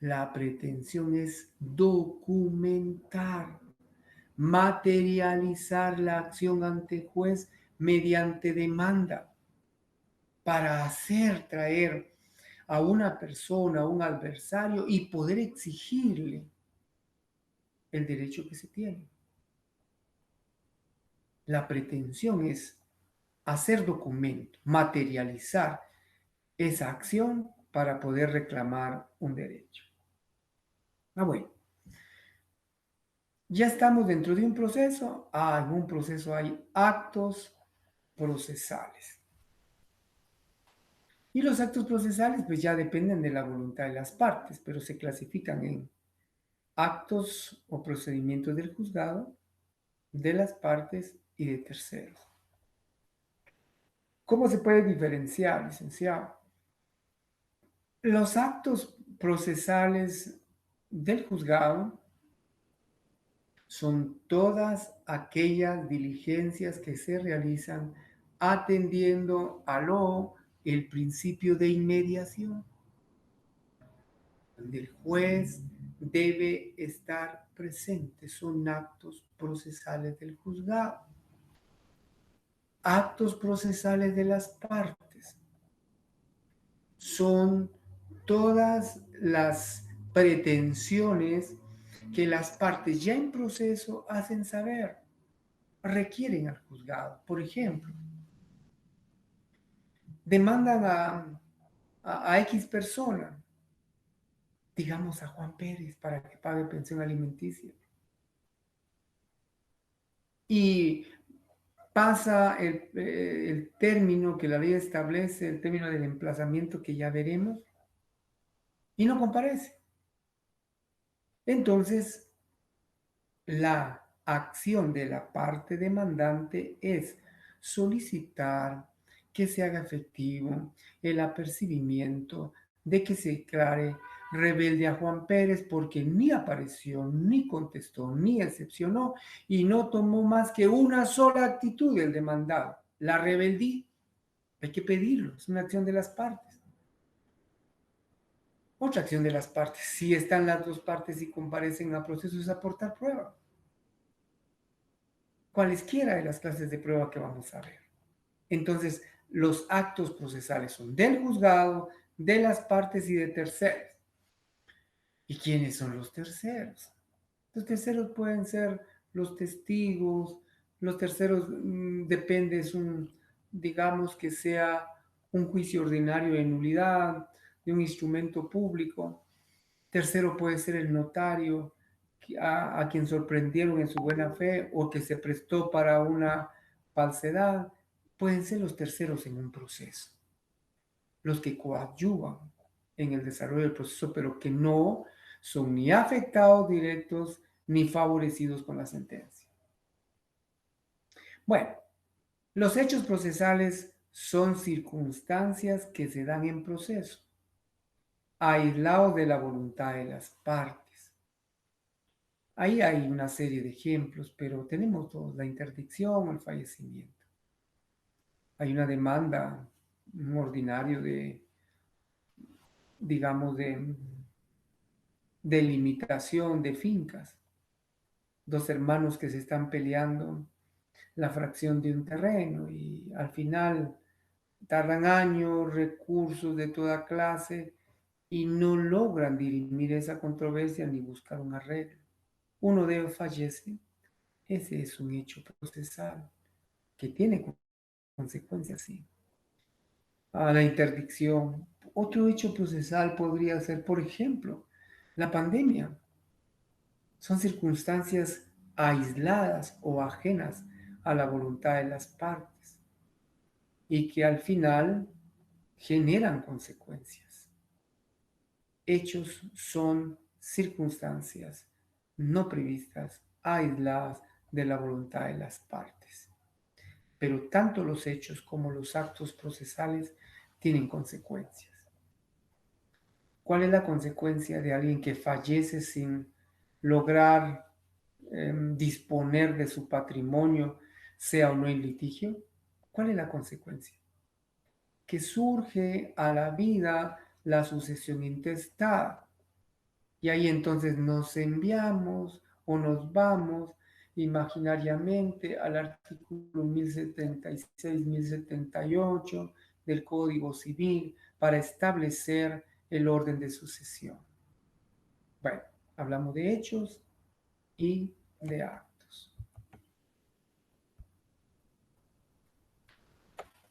La pretensión es documentar, materializar la acción ante juez mediante demanda para hacer traer a una persona, a un adversario y poder exigirle el derecho que se tiene. La pretensión es hacer documento, materializar esa acción para poder reclamar un derecho. Bueno, ya estamos dentro de un proceso. En un proceso hay actos procesales. Y los actos procesales pues ya dependen de la voluntad de las partes, pero se clasifican en actos o procedimientos del juzgado, de las partes y de terceros. ¿Cómo se puede diferenciar, licenciado? Los actos procesales del juzgado son todas aquellas diligencias que se realizan atendiendo el principio de inmediación, donde el juez debe estar presente. Son actos procesales del juzgado. Actos procesales de las partes son todas las pretensiones que las partes ya en proceso hacen saber, requieren al juzgado. Por ejemplo, demandan a X persona, digamos a Juan Pérez, para que pague pensión alimenticia. Y pasa el término que la ley establece, el término del emplazamiento que ya veremos, y no comparece. Entonces, la acción de la parte demandante es solicitar que se haga efectivo el apercibimiento de que se declare rebelde a Juan Pérez porque ni apareció, ni contestó, ni excepcionó y no tomó más que una sola actitud del demandado, la rebeldía. Hay que pedirlo, es una acción de las partes. Otra acción de las partes, si están las dos partes y comparecen a proceso, es aportar prueba. Cualesquiera de las clases de prueba que vamos a ver. Entonces, los actos procesales son del juzgado, de las partes y de terceros. ¿Y quiénes son los terceros? Los terceros pueden ser los testigos, los terceros depende, digamos que sea un juicio ordinario de nulidad, de un instrumento público. Tercero puede ser el notario a quien sorprendieron en su buena fe o que se prestó para una falsedad. Pueden ser los terceros en un proceso, los que coadyuvan en el desarrollo del proceso, pero que no son ni afectados directos ni favorecidos con la sentencia. Bueno, los hechos procesales son circunstancias que se dan en proceso, aislados de la voluntad de las partes. Ahí hay una serie de ejemplos, pero tenemos todos, la interdicción o el fallecimiento. Hay una demanda, un ordinario digamos, de limitación de fincas. Dos hermanos que se están peleando la fracción de un terreno y al final tardan años, recursos de toda clase y no logran dirimir esa controversia ni buscar un arreglo. Uno de ellos fallece. Ese es un hecho procesal que tiene consecuencias, sí. La interdicción Otro hecho procesal podría ser, por ejemplo, la pandemia. Son circunstancias aisladas o ajenas a la voluntad de las partes y que al final generan consecuencias. Hechos son circunstancias no previstas, aisladas de la voluntad de las partes. Pero tanto los hechos como los actos procesales tienen consecuencias. ¿Cuál es la consecuencia de alguien que fallece sin lograr disponer de su patrimonio, sea o no en litigio? ¿Cuál es la consecuencia? Que surge a la vida la sucesión intestada. Y ahí entonces nos enviamos o nos vamos imaginariamente al artículo 1076, 1078 del Código Civil para establecer el orden de sucesión. Bueno, hablamos de hechos y de actos.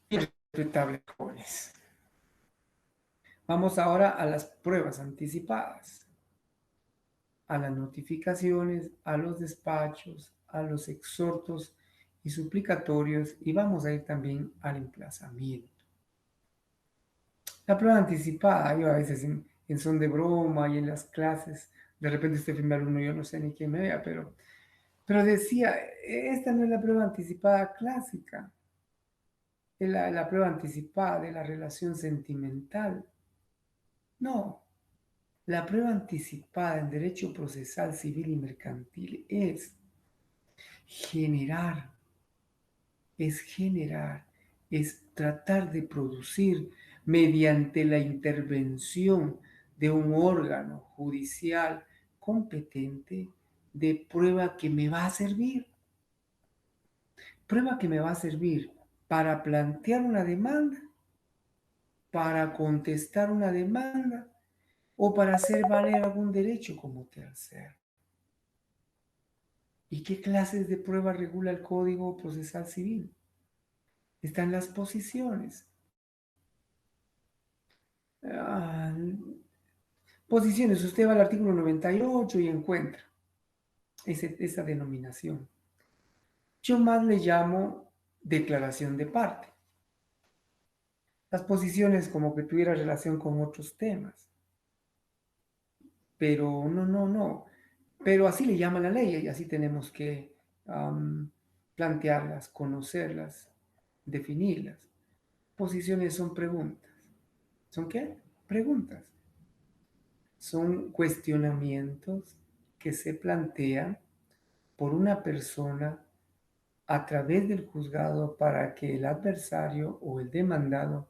Irrespetables jóvenes. Vamos ahora a las pruebas anticipadas, a las notificaciones, a los despachos, a los exhortos y suplicatorios, y vamos a ir también al emplazamiento. La prueba anticipada, yo a veces en son de broma y en las clases, de repente estoy frente al alumno, yo no sé ni quién me vea, pero decía, esta no es la prueba anticipada clásica, es la prueba anticipada de la relación sentimental. No, la prueba anticipada en derecho procesal civil y mercantil generar, generar, es tratar de producir mediante la intervención de un órgano judicial competente de prueba que me va a servir. Prueba que me va a servir para plantear una demanda, para contestar una demanda o para hacer valer algún derecho como tercero. ¿Y qué clases de prueba regula el Código Procesal Civil? Están las posiciones. Ah, posiciones, usted va al artículo 98 y encuentra esa denominación. Yo más le llamo declaración de parte. Las posiciones como que tuviera relación con otros temas. Pero no. Pero así le llama la ley y así tenemos que plantearlas, conocerlas, definirlas. Posiciones son preguntas. ¿Son qué? Preguntas. Son cuestionamientos que se plantean por una persona a través del juzgado para que el adversario o el demandado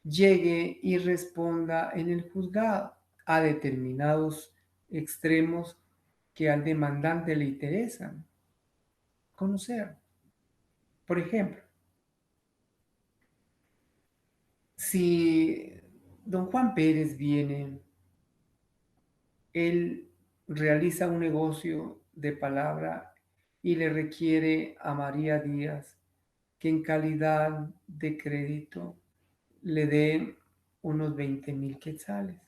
llegue y responda en el juzgado a determinados extremos que al demandante le interesan conocer. Por ejemplo, si don Juan Pérez viene, él realiza un negocio de palabra y le requiere a María Díaz que en calidad de crédito le dé unos 20,000 quetzales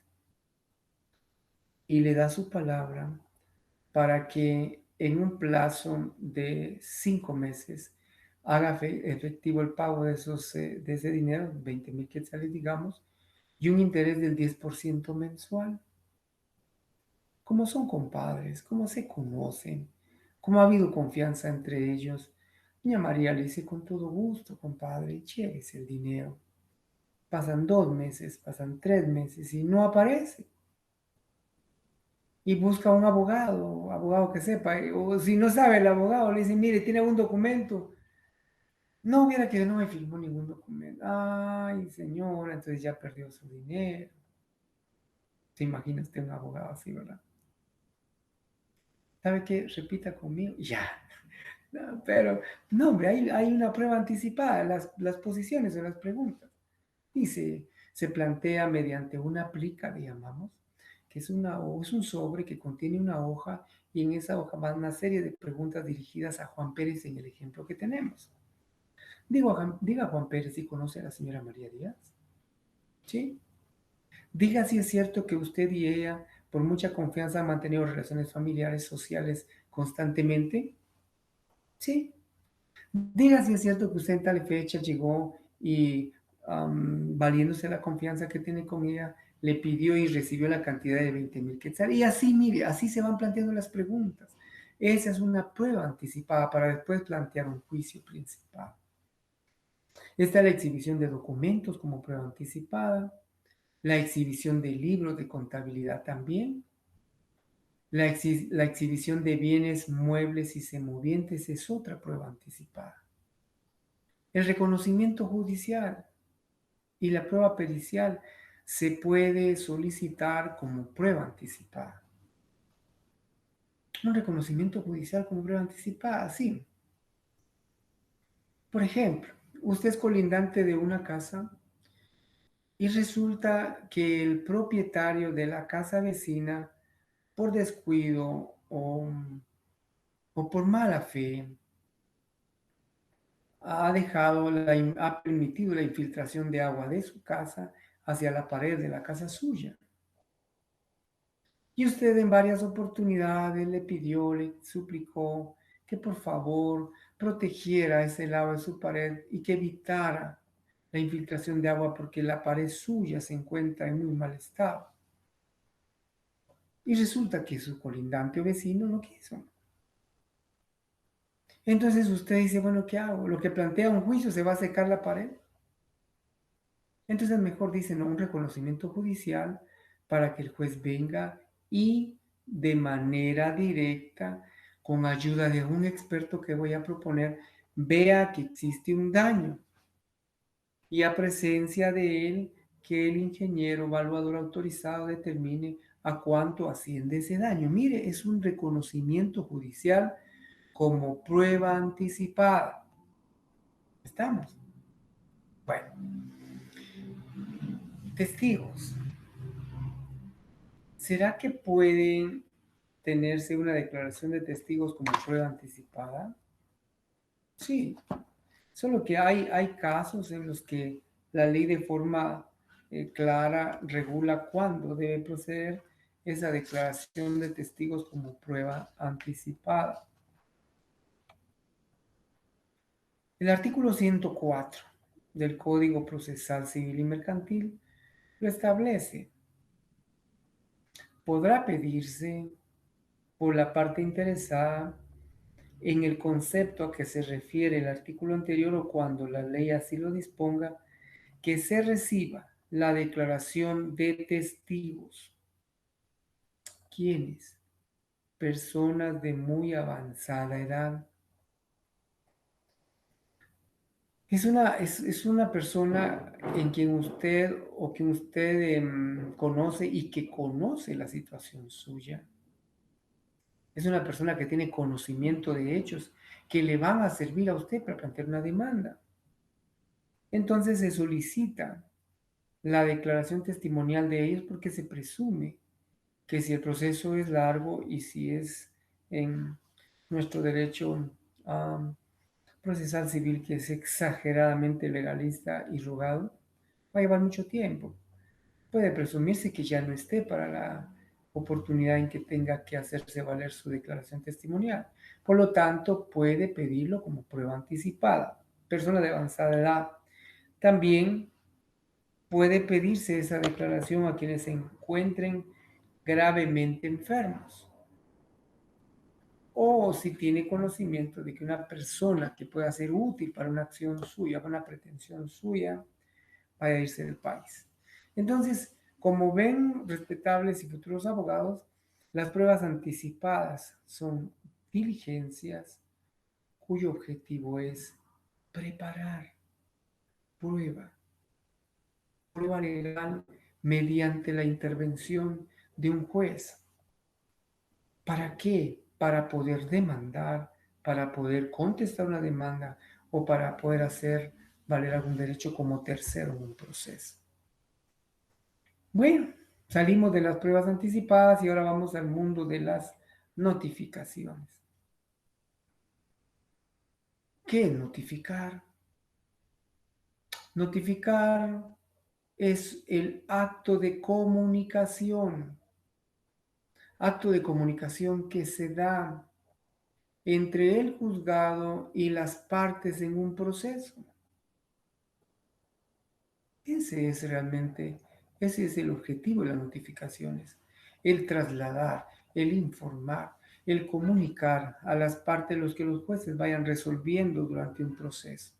y le da su palabra para que en un plazo de 5 meses haga efectivo el pago de ese dinero, 20,000 quetzales, digamos, y un interés del 10% mensual. Como son compadres, como se conocen, como ha habido confianza entre ellos. Doña María le dice con todo gusto, compadre, llévese el dinero. Pasan 2 meses, pasan 3 meses y no aparece. Y busca un abogado que sepa. O si no sabe el abogado, le dice, mire, tiene un documento. No, hubiera que no me firmó ningún documento. Ay, señora, entonces ya perdió su dinero. ¿Se imagina usted un abogado así, verdad? ¿Sabe qué? Repita conmigo. Ya. No, pero, no, hombre, hay una prueba anticipada, las posiciones o las preguntas. Y se plantea mediante una plica, le llamamos, que es un sobre que contiene una hoja y en esa hoja va una serie de preguntas dirigidas a Juan Pérez en el ejemplo que tenemos. Diga Juan Pérez si conoce a la señora María Díaz. ¿Sí? Diga si es cierto que usted y ella, por mucha confianza, han mantenido relaciones familiares, sociales constantemente. Sí. Diga si es cierto que usted en tal fecha llegó y, valiéndose la confianza que tiene con ella, le pidió y recibió la cantidad de 20,000 quetzales. Y así, mire, así se van planteando las preguntas. Esa es una prueba anticipada para después plantear un juicio principal. Está la exhibición de documentos como prueba anticipada, la exhibición de libros de contabilidad también, la exhibición de bienes muebles y semovientes es otra prueba anticipada. El reconocimiento judicial y la prueba pericial se puede solicitar como prueba anticipada. Un reconocimiento judicial como prueba anticipada, sí. Por ejemplo, usted es colindante de una casa y resulta que el propietario de la casa vecina, por descuido o por mala fe, ha permitido la infiltración de agua de su casa hacia la pared de la casa suya. Y usted en varias oportunidades le pidió, le suplicó que por favor protegiera ese lado de su pared y que evitara la infiltración de agua porque la pared suya se encuentra en muy mal estado. Y resulta que su colindante o vecino no quiso. Entonces usted dice, bueno, ¿qué hago? Lo que plantea un juicio, ¿se va a secar la pared? Entonces mejor dicen, no, un reconocimiento judicial para que el juez venga y de manera directa, con ayuda de un experto que voy a proponer, vea que existe un daño y a presencia de él, que el ingeniero evaluador autorizado determine a cuánto asciende ese daño. Mire, es un reconocimiento judicial como prueba anticipada. ¿Estamos? Bueno, testigos. ¿Será que pueden tenerse una declaración de testigos como prueba anticipada? Sí, solo que hay casos en los que la ley de forma clara regula cuándo debe proceder esa declaración de testigos como prueba anticipada. El artículo 104 del Código Procesal Civil y Mercantil lo establece. Podrá pedirse por la parte interesada en el concepto a que se refiere el artículo anterior o cuando la ley así lo disponga, que se reciba la declaración de testigos. ¿Quiénes? Personas de muy avanzada edad. Es una persona en quien usted o que usted conoce y que conoce la situación suya. Es una persona que tiene conocimiento de hechos que le van a servir a usted para plantear una demanda. Entonces se solicita la declaración testimonial de ellos porque se presume que si el proceso es largo y si es en nuestro derecho procesal civil, que es exageradamente legalista y rogado, va a llevar mucho tiempo. Puede presumirse que ya no esté para la oportunidad en que tenga que hacerse valer su declaración testimonial. Por lo tanto, puede pedirlo como prueba anticipada. Persona de avanzada edad. También puede pedirse esa declaración a quienes se encuentren gravemente enfermos o si tiene conocimiento de que una persona que pueda ser útil para una acción suya, para una pretensión suya, vaya a irse del país. Entonces, como ven, respetables y futuros abogados, las pruebas anticipadas son diligencias cuyo objetivo es preparar prueba prueba legal mediante la intervención de un juez. ¿Para qué? Para poder demandar, para poder contestar una demanda o para poder hacer valer algún derecho como tercero en un proceso. Bueno, salimos de las pruebas anticipadas y ahora vamos al mundo de las notificaciones. ¿Qué es notificar? Notificar es el acto de comunicación. Acto de comunicación que se da entre el juzgado y las partes en un proceso. Ese es el objetivo de las notificaciones, el trasladar, el informar, el comunicar a las partes los que los jueces vayan resolviendo durante un proceso.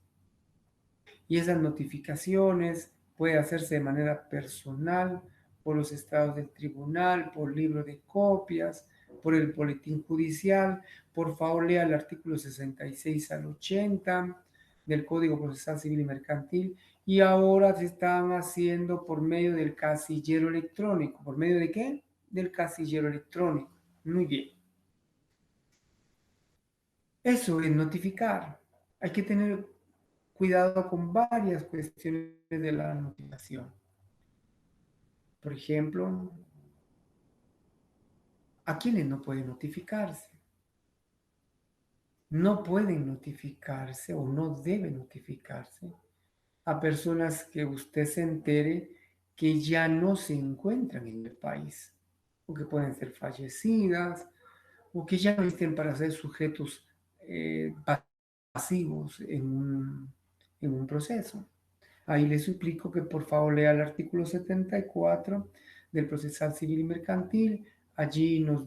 Y esas notificaciones pueden hacerse de manera personal, por los estados del tribunal, por libro de copias, por el boletín judicial. Por favor, lea el artículo 66 al 80 del Código Procesal Civil y Mercantil. Y ahora se están haciendo por medio del casillero electrónico. ¿Por medio de qué? Del casillero electrónico. Muy bien. Eso es notificar. Hay que tener cuidado con varias cuestiones de la notificación. Por ejemplo, ¿a quiénes no pueden notificarse? No pueden notificarse o no deben notificarse a personas que usted se entere que ya no se encuentran en el país, o que pueden ser fallecidas, o que ya no estén para ser sujetos pasivos en un proceso. Ahí les suplico que por favor lea el artículo 74 del Procesal Civil y Mercantil. Allí nos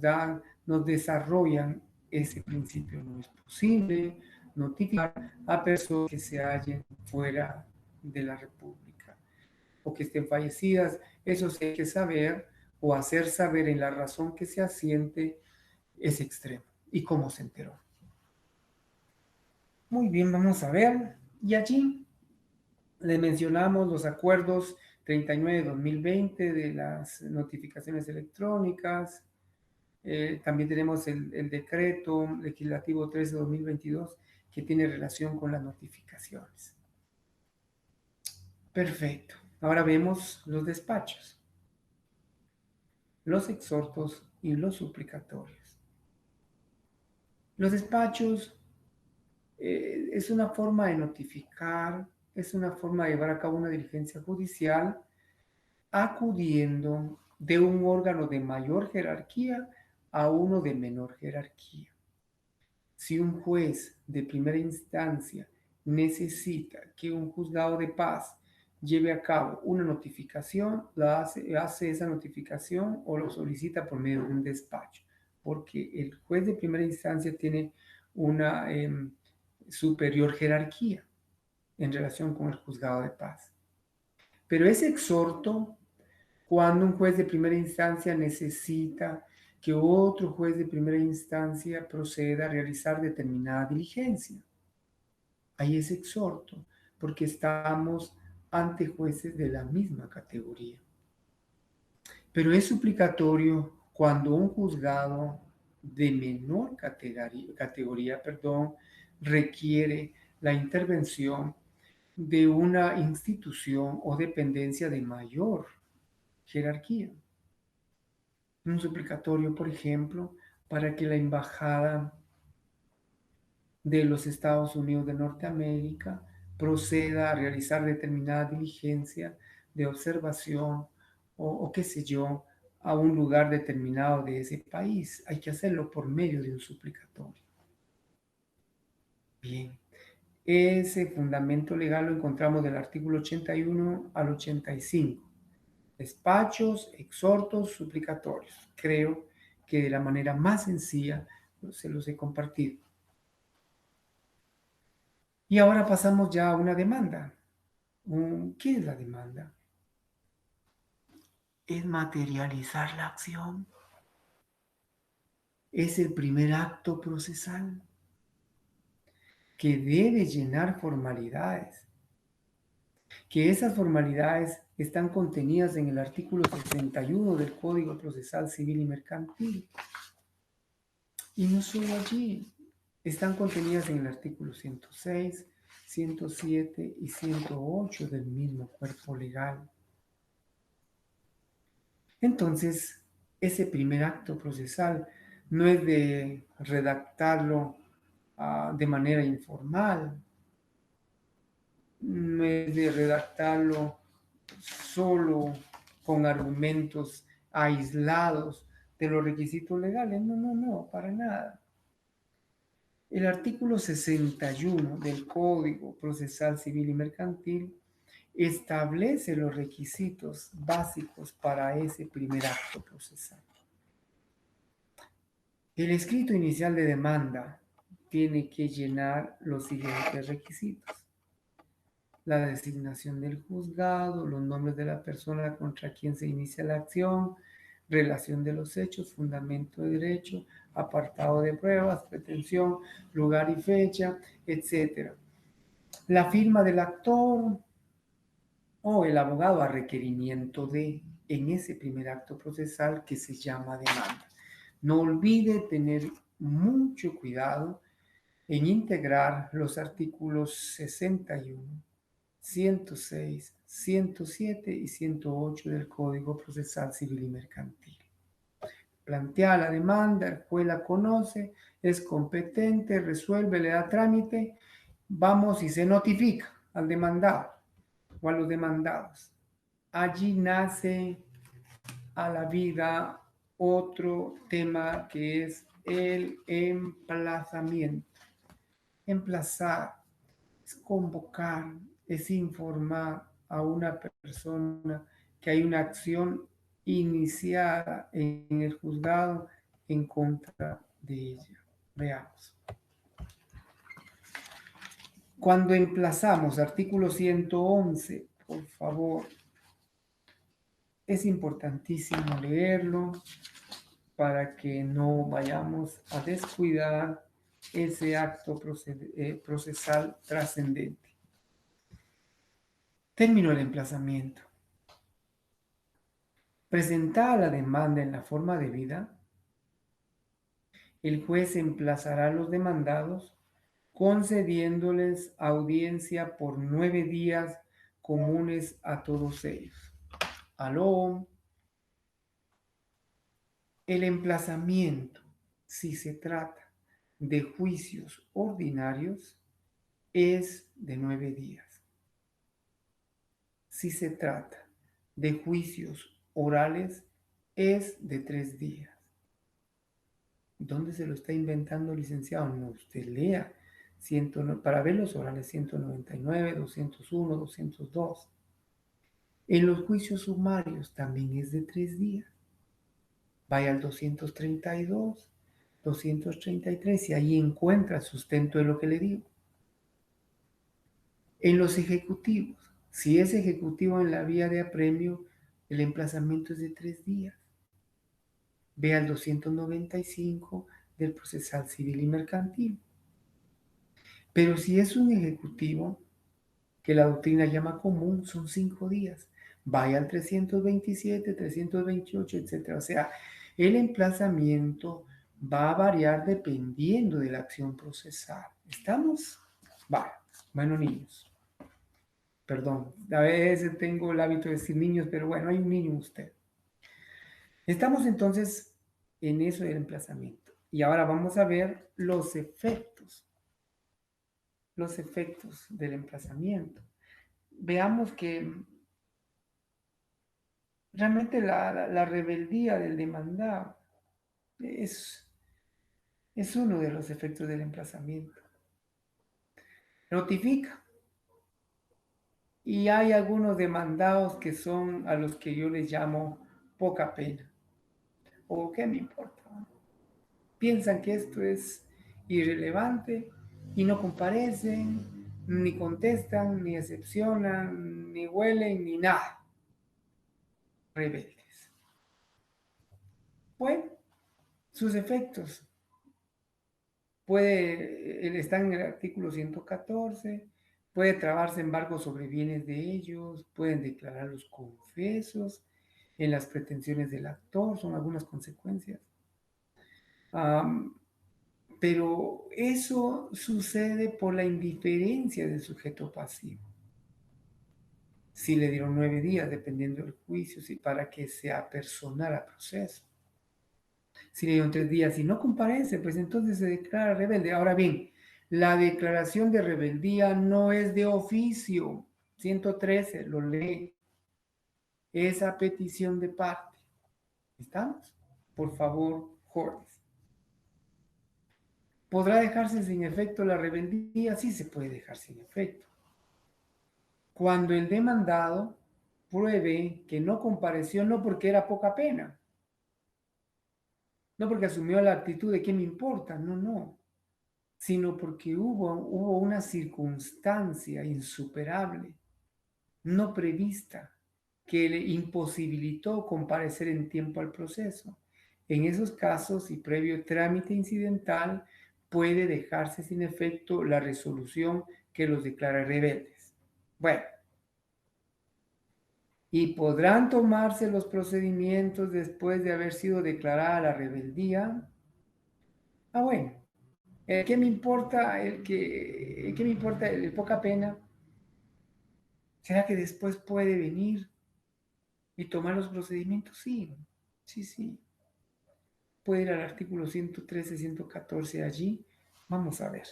desarrollan ese principio. No es posible notificar a personas que se hallen fuera de la República o que estén fallecidas. Eso sí hay que saber o hacer saber en la razón que se asiente ese extremo y cómo se enteró. Muy bien, vamos a ver. Y allí le mencionamos los acuerdos 39-2020 de las notificaciones electrónicas. También tenemos el decreto legislativo 13-2022 que tiene relación con las notificaciones. Perfecto. Ahora vemos los despachos, los exhortos y los suplicatorios. Los despachos es una forma de notificar, es una forma de llevar a cabo una diligencia judicial acudiendo de un órgano de mayor jerarquía a uno de menor jerarquía. Si un juez de primera instancia necesita que un juzgado de paz lleve a cabo una notificación, hace esa notificación o lo solicita por medio de un despacho, porque el juez de primera instancia tiene una superior jerarquía en relación con el juzgado de paz. Pero ese exhorto, cuando un juez de primera instancia necesita que otro juez de primera instancia proceda a realizar determinada diligencia. Ahí es exhorto, porque estamos ante jueces de la misma categoría. Pero es suplicatorio cuando un juzgado de menor categoría, requiere la intervención de una institución o dependencia de mayor jerarquía. Un suplicatorio, por ejemplo, para que la embajada de los Estados Unidos de Norteamérica proceda a realizar determinada diligencia de observación o qué sé yo, a un lugar determinado de ese país. Hay que hacerlo por medio de un suplicatorio. Bien, ese fundamento legal lo encontramos del artículo 81 al 85. Despachos, exhortos, suplicatorios. Creo que de la manera más sencilla se los he compartido. Y ahora pasamos ya a una demanda. ¿Qué es la demanda? Es materializar la acción. Es el primer acto procesal que debe llenar formalidades, que esas formalidades están contenidas en el artículo 61 del Código Procesal Civil y Mercantil. Y no solo allí, están contenidas en el artículo 106, 107 y 108 del mismo cuerpo legal. Entonces, ese primer acto procesal no es de redactarlo de manera informal, no es de redactarlo solo con argumentos aislados de los requisitos legales. No, no, no, para nada. El artículo 61 del Código Procesal Civil y Mercantil establece los requisitos básicos para ese primer acto procesal. El escrito inicial de demanda tiene que llenar los siguientes requisitos: la designación del juzgado, los nombres de la persona contra quien se inicia la acción, relación de los hechos, fundamento de derecho, apartado de pruebas, pretensión, lugar y fecha, etc. La firma del actor o el abogado a requerimiento de, en ese primer acto procesal que se llama demanda. No olvide tener mucho cuidado en integrar los artículos 61, 106, 107 y 108 del Código Procesal Civil y Mercantil. Plantea la demanda, el juez la conoce, es competente, resuelve, le da trámite, vamos y se notifica al demandado o a los demandados. Allí nace a la vida otro tema que es el emplazamiento. Emplazar es convocar, es informar a una persona que hay una acción iniciada en el juzgado en contra de ella. Veamos. Cuando emplazamos, artículo 111, por favor, es importantísimo leerlo para que no vayamos a descuidar ese acto procesal trascendente. Término del emplazamiento. Presentada la demanda en la forma debida, el juez emplazará a los demandados concediéndoles audiencia por 9 días comunes a todos ellos. Aló. El emplazamiento, si se trata de juicios ordinarios, es de 9 días. Si se trata de juicios orales, es de 3 días. ¿Dónde se lo está inventando, licenciado? No, usted lea para ver los orales 199, 201, 202. En los juicios sumarios también es de 3 días. Vaya al 232, 233 y ahí encuentra sustento de lo que le digo. En los ejecutivos, si es ejecutivo en la vía de apremio, el emplazamiento es de 3 días. Ve al 295 del procesal civil y mercantil. Pero si es un ejecutivo que la doctrina llama común, son 5 días. Vaya al 327, 328, etc. O sea, el emplazamiento va a variar dependiendo de la acción procesal. ¿Estamos? Vale. Bueno, niños. Perdón, a veces tengo el hábito de decir niños, pero bueno, hay un niño en usted. Estamos entonces en eso del emplazamiento. Y ahora vamos a ver los efectos del emplazamiento. Veamos que realmente la rebeldía del demandado es uno de los efectos del emplazamiento. Notifica. Y hay algunos demandados que son a los que yo les llamo poca pena. ¿O qué me importa? Piensan que esto es irrelevante y no comparecen, ni contestan, ni excepcionan, ni huelen, ni nada. Rebeldes. Bueno, sus efectos. Están en el artículo 114, puede trabarse embargo sobre bienes de ellos, pueden declararlos confesos en las pretensiones del actor, son algunas consecuencias. Pero eso sucede por la indiferencia del sujeto pasivo. Si le dieron 9 días, dependiendo del juicio, para que se apersonara el proceso. Si le dieron 3 días y no comparece, pues entonces se declara rebelde. Ahora bien, la declaración de rebeldía no es de oficio. 113, lo lee. esa petición de parte. ¿Estamos? Por favor, Jorge. ¿Podrá dejarse sin efecto la rebeldía? Sí se puede dejar sin efecto. Cuando el demandado pruebe que no compareció no porque era poca pena, no porque asumió la actitud de que me importa, no, sino porque hubo una circunstancia insuperable, no prevista, que le imposibilitó comparecer en tiempo al proceso. En esos casos y previo trámite incidental, puede dejarse sin efecto la resolución que los declara rebeldes. Bueno, y podrán tomarse los procedimientos después de haber sido declarada la rebeldía. Bueno, ¿qué me importa qué me importa el de poca pena? ¿Será que después puede venir y tomar los procedimientos? Sí, sí. Puede ir al artículo 113, 114 allí. Vamos a ver.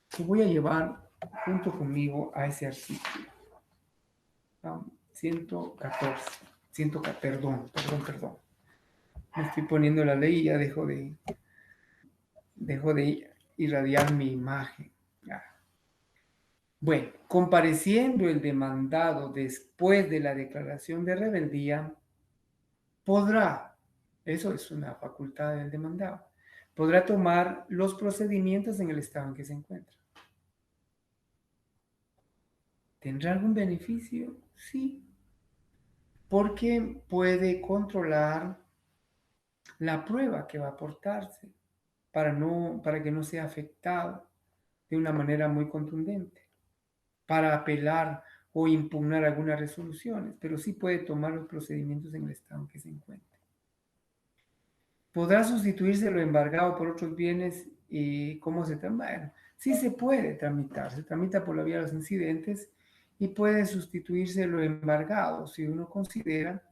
Te voy a llevar junto conmigo a ese artículo. 114. 114, perdón. Me estoy poniendo la ley y ya dejo de irradiar mi imagen. Bueno, compareciendo el demandado después de la declaración de rebeldía, podrá, eso es una facultad del demandado, podrá tomar los procedimientos en el estado en que se encuentra. ¿Tendrá algún beneficio? Sí, porque puede controlar la prueba que va a aportarse para que no sea afectado de una manera muy contundente, para apelar o impugnar algunas resoluciones, pero sí puede tomar los procedimientos en el estado en que se encuentre. ¿Podrá sustituirse lo embargado por otros bienes y cómo se tramita? Bueno, sí se puede tramitar, se tramita por la vía de los incidentes y puede sustituirse lo embargado si uno considera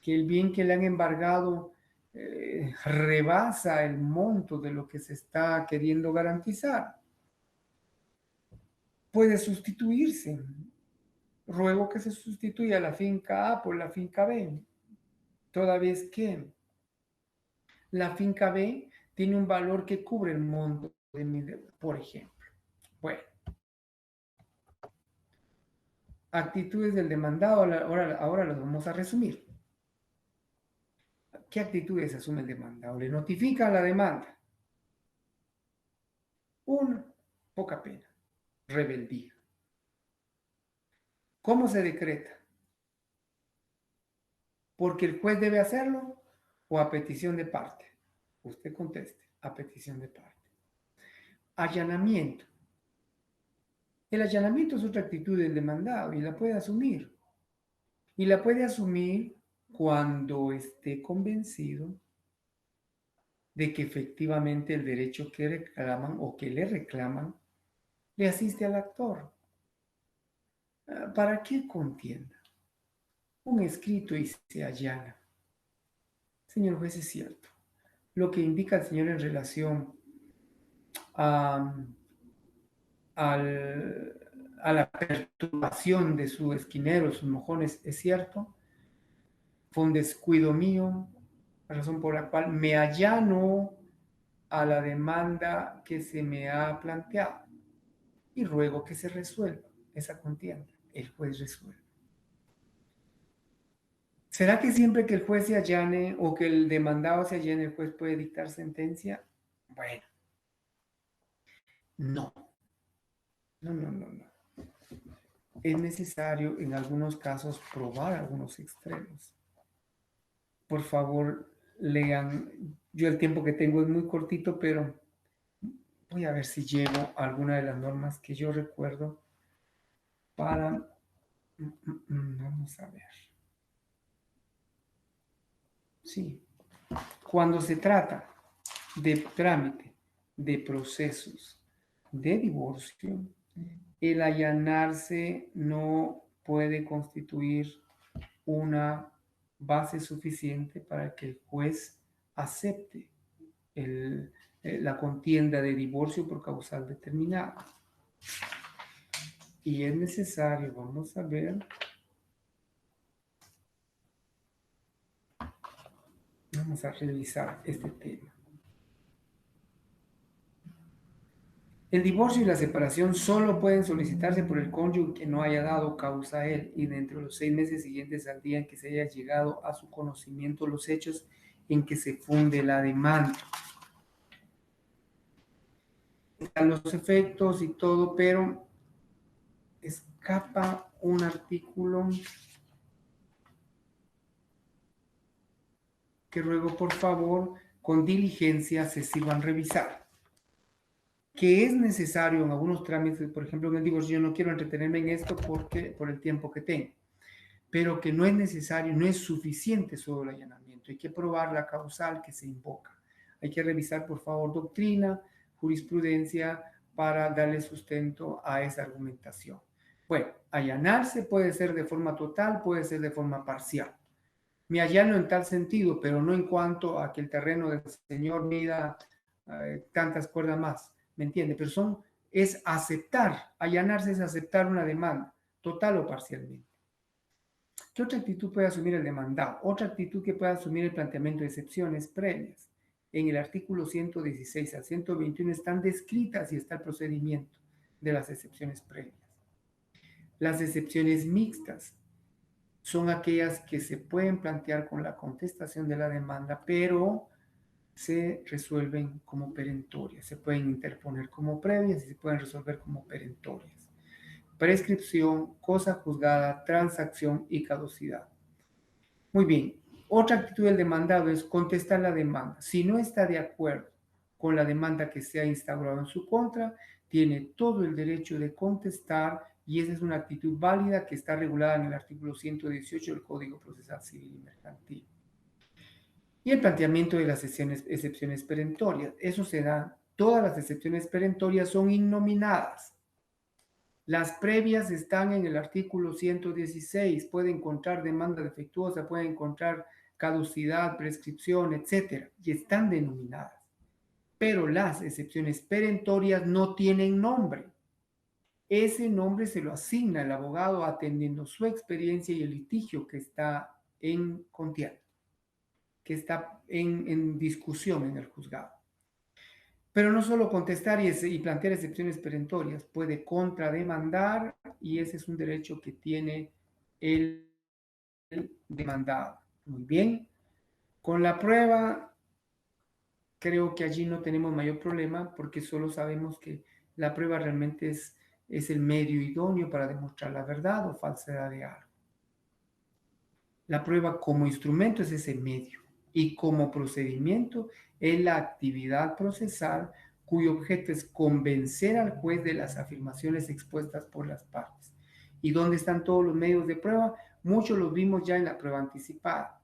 que el bien que le han embargado rebasa el monto de lo que se está queriendo garantizar. Puede sustituirse. Ruego que se sustituya la finca A por la finca B, toda vez que la finca B tiene un valor que cubre el monto de mi deuda, por ejemplo. Bueno, actitudes del demandado, ahora las vamos a resumir. ¿Qué actitudes asume el demandado? Le notifica la demanda. Uno, poca pena, rebeldía. ¿Cómo se decreta? ¿Porque el juez debe hacerlo o a petición de parte? Usted conteste, a petición de parte. Allanamiento. El allanamiento es otra actitud del demandado y la puede asumir. Y la puede asumir cuando esté convencido de que efectivamente el derecho que reclaman o que le reclaman le asiste al actor. ¿Para qué contienda? Un escrito y se allana. Señor juez, es cierto. Lo que indica el señor en relación a, a la perturbación de su esquinero, sus mojones, es cierto. Fue un descuido mío, la razón por la cual me allano a la demanda que se me ha planteado y ruego que se resuelva esa contienda. El juez resuelve. ¿Será que siempre que el juez se allane o que el demandado se allane, el juez puede dictar sentencia? Bueno, no. Es necesario en algunos casos probar algunos extremos. Por favor, lean. Yo el tiempo que tengo es muy cortito, pero voy a ver si llevo alguna de las normas que yo recuerdo para... Vamos a ver. Sí. Cuando se trata de trámite de procesos de divorcio, el allanarse no puede constituir una base suficiente para que el juez acepte la contienda de divorcio por causal determinada. Y es necesario, vamos a ver, Vamos a revisar este tema. El divorcio y la separación solo pueden solicitarse por el cónyuge que no haya dado causa a él y dentro de los 6 meses siguientes al día en que se haya llegado a su conocimiento los hechos en que se funde la demanda. Están los efectos y todo, pero escapa un artículo que ruego por favor con diligencia se sirvan revisar. Que es necesario en algunos trámites, por ejemplo, en el divorcio, yo no quiero entretenerme en esto por el tiempo que tengo, pero que no es necesario, no es suficiente solo el allanamiento, hay que probar la causal que se invoca. Hay que revisar, por favor, doctrina, jurisprudencia, para darle sustento a esa argumentación. Bueno, allanarse puede ser de forma total, puede ser de forma parcial. Me allano en tal sentido, pero no en cuanto a que el terreno del Señor mida tantas cuerdas más. ¿Me entiende? Pero es aceptar, allanarse es aceptar una demanda, total o parcialmente. ¿Qué otra actitud puede asumir el demandado? Otra actitud que puede asumir el planteamiento de excepciones previas. En el artículo 116 al 121 están descritas y está el procedimiento de las excepciones previas. Las excepciones mixtas son aquellas que se pueden plantear con la contestación de la demanda, pero se resuelven como perentorias, se pueden interponer como previas y se pueden resolver como perentorias. Prescripción, cosa juzgada, transacción y caducidad. Muy bien, otra actitud del demandado es contestar la demanda. Si no está de acuerdo con la demanda que se ha instaurado en su contra, tiene todo el derecho de contestar y esa es una actitud válida que está regulada en el artículo 118 del Código Procesal Civil y Mercantil. Y el planteamiento de las excepciones perentorias. Eso se da, todas las excepciones perentorias son innominadas. Las previas están en el artículo 116, puede encontrar demanda defectuosa, puede encontrar caducidad, prescripción, etc. Y están denominadas. Pero las excepciones perentorias no tienen nombre. Ese nombre se lo asigna el abogado atendiendo su experiencia y el litigio que está en contienda, que está en discusión en el juzgado. Pero no solo contestar y plantear excepciones perentorias, puede contrademandar y ese es un derecho que tiene el demandado. Muy bien. Con la prueba, creo que allí no tenemos mayor problema porque solo sabemos que la prueba realmente es el medio idóneo para demostrar la verdad o falsedad de algo. La prueba como instrumento es ese medio y como procedimiento es la actividad procesal cuyo objeto es convencer al juez de las afirmaciones expuestas por las partes. ¿Y dónde están todos los medios de prueba? Muchos los vimos ya en la prueba anticipada,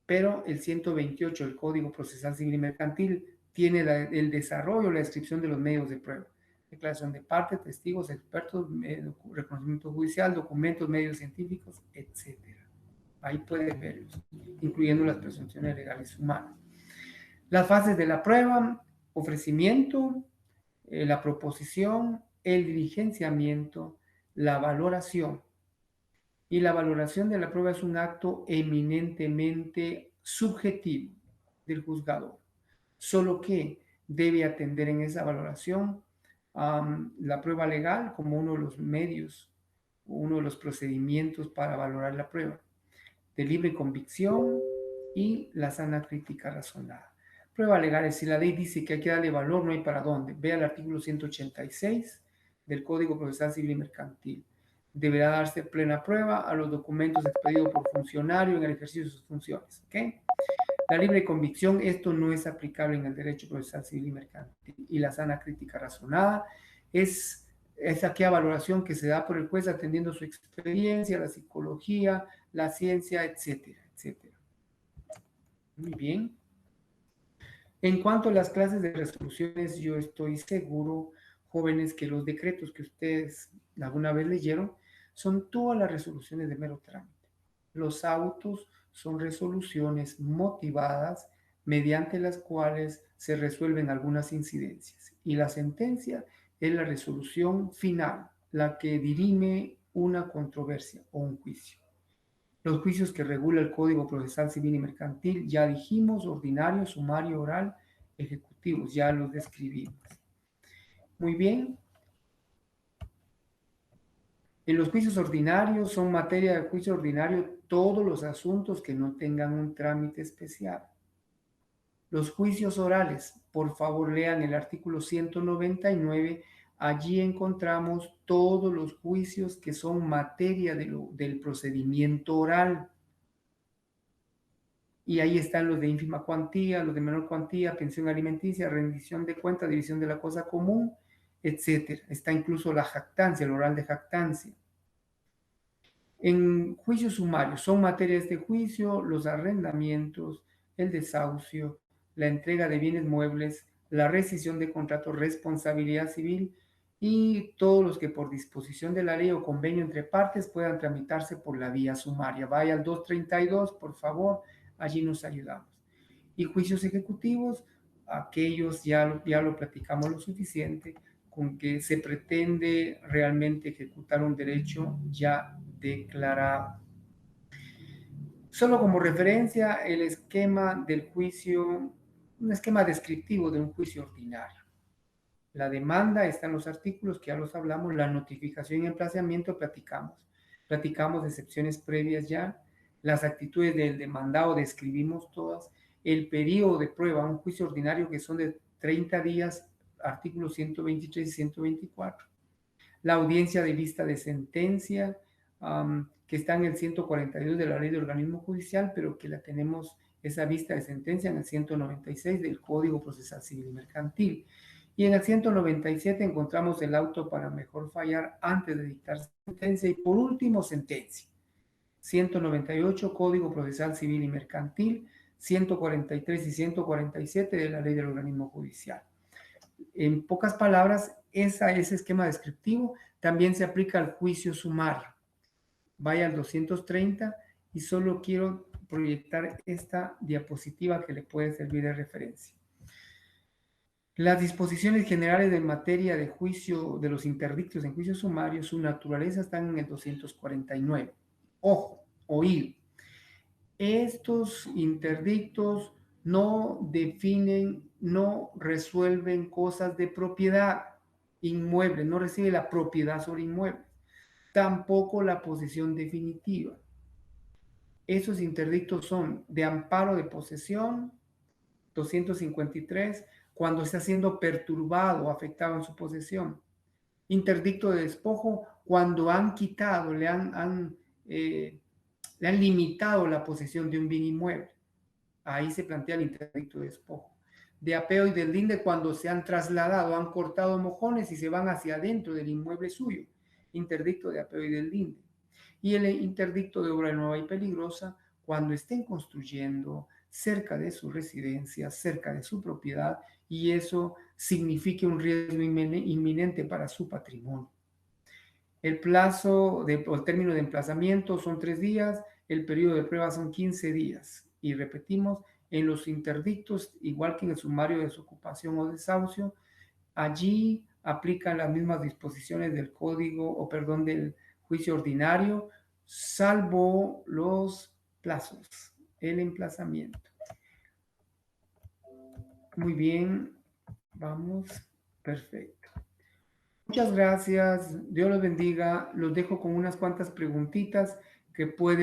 pero el 128 del Código Procesal Civil y Mercantil tiene el desarrollo, la descripción de los medios de prueba. Declaración de parte, testigos, expertos, reconocimiento judicial, documentos, medios científicos, etc. Ahí pueden verlos, incluyendo las presunciones legales humanas. Las fases de la prueba: ofrecimiento, la proposición, el diligenciamiento, la valoración. Y la valoración de la prueba es un acto eminentemente subjetivo del juzgador, solo que debe atender en esa valoración la prueba legal como uno de los medios, uno de los procedimientos para valorar la prueba, de libre convicción y la sana crítica razonada. Prueba legal es si la ley dice que hay que darle valor, no hay para dónde. Vea el artículo 186 del Código Procesal Civil y Mercantil. Deberá darse plena prueba a los documentos expedidos por funcionario en el ejercicio de sus funciones. ¿Okay? La libre convicción, esto no es aplicable en el derecho procesal civil y mercantil. Y la sana crítica razonada es aquella valoración que se da por el juez atendiendo su experiencia, la psicología, la ciencia, etcétera, etcétera. Muy bien. En cuanto a las clases de resoluciones, yo estoy seguro, jóvenes, que los decretos que ustedes alguna vez leyeron son todas las resoluciones de mero trámite. Los autos son resoluciones motivadas mediante las cuales se resuelven algunas incidencias. Y la sentencia es la resolución final, la que dirime una controversia o un juicio. Los juicios que regula el Código Procesal Civil y Mercantil, ya dijimos, ordinario, sumario, oral, ejecutivos, ya los describimos. Muy bien. En los juicios ordinarios son materia de juicio ordinario todos los asuntos que no tengan un trámite especial. Los juicios orales, por favor lean el artículo 199, allí encontramos todos los juicios que son materia del procedimiento oral. Y ahí están los de ínfima cuantía, los de menor cuantía, pensión alimenticia, rendición de cuentas, división de la cosa común, etc. Está incluso la jactancia, el oral de jactancia. En juicios sumarios son materia de este juicio los arrendamientos, el desahucio, la entrega de bienes muebles, la rescisión de contrato, responsabilidad civil y todos los que por disposición de la ley o convenio entre partes puedan tramitarse por la vía sumaria. Vaya al 232, por favor, allí nos ayudamos. Y juicios ejecutivos, aquellos ya lo platicamos lo suficiente, con que se pretende realmente ejecutar un derecho ya declarado. Solo como referencia, el esquema del juicio, un esquema descriptivo de un juicio ordinario. La demanda está en los artículos que ya los hablamos, la notificación y emplazamiento platicamos de excepciones previas ya, las actitudes del demandado describimos todas, el periodo de prueba, un juicio ordinario que son de 30 días, artículos 123 y 124, la audiencia de vista de sentencia, que está en el 142 de la ley de organismo judicial, pero que la tenemos esa vista de sentencia en el 196 del Código Procesal Civil y Mercantil. Y en el 197 encontramos el auto para mejor fallar antes de dictar sentencia. Y por último, sentencia. 198, Código Procesal Civil y Mercantil, 143 y 147 de la ley del organismo judicial. En pocas palabras, ese esquema descriptivo también se aplica al juicio sumario. Vaya al 230 y solo quiero proyectar esta diapositiva que le puede servir de referencia. Las disposiciones generales de materia de juicio de los interdictos en juicio sumario, su naturaleza están en el 249. Ojo, oído. Estos interdictos no definen, no resuelven cosas de propiedad inmueble, no recibe la propiedad sobre inmuebles, tampoco la posesión definitiva. Esos interdictos son de amparo de posesión, 253, cuando está siendo perturbado o afectado en su posesión. Interdicto de despojo, cuando han quitado, le han limitado la posesión de un bien inmueble. Ahí se plantea el interdicto de despojo. De apeo y deslinde, cuando se han trasladado, han cortado mojones y se van hacia adentro del inmueble suyo. Interdicto de apeo y deslinde. Y el interdicto de obra nueva y peligrosa, cuando estén construyendo cerca de su residencia, cerca de su propiedad, y eso signifique un riesgo inminente para su patrimonio. El plazo o el término de emplazamiento son 3 días, el periodo de prueba son 15 días. Y repetimos, en los interdictos, igual que en el sumario de desocupación o desahucio, allí aplican las mismas disposiciones del código, del juicio ordinario, salvo los plazos, el emplazamiento. Muy bien, vamos, perfecto. Muchas gracias, Dios los bendiga. Los dejo con unas cuantas preguntitas que pueden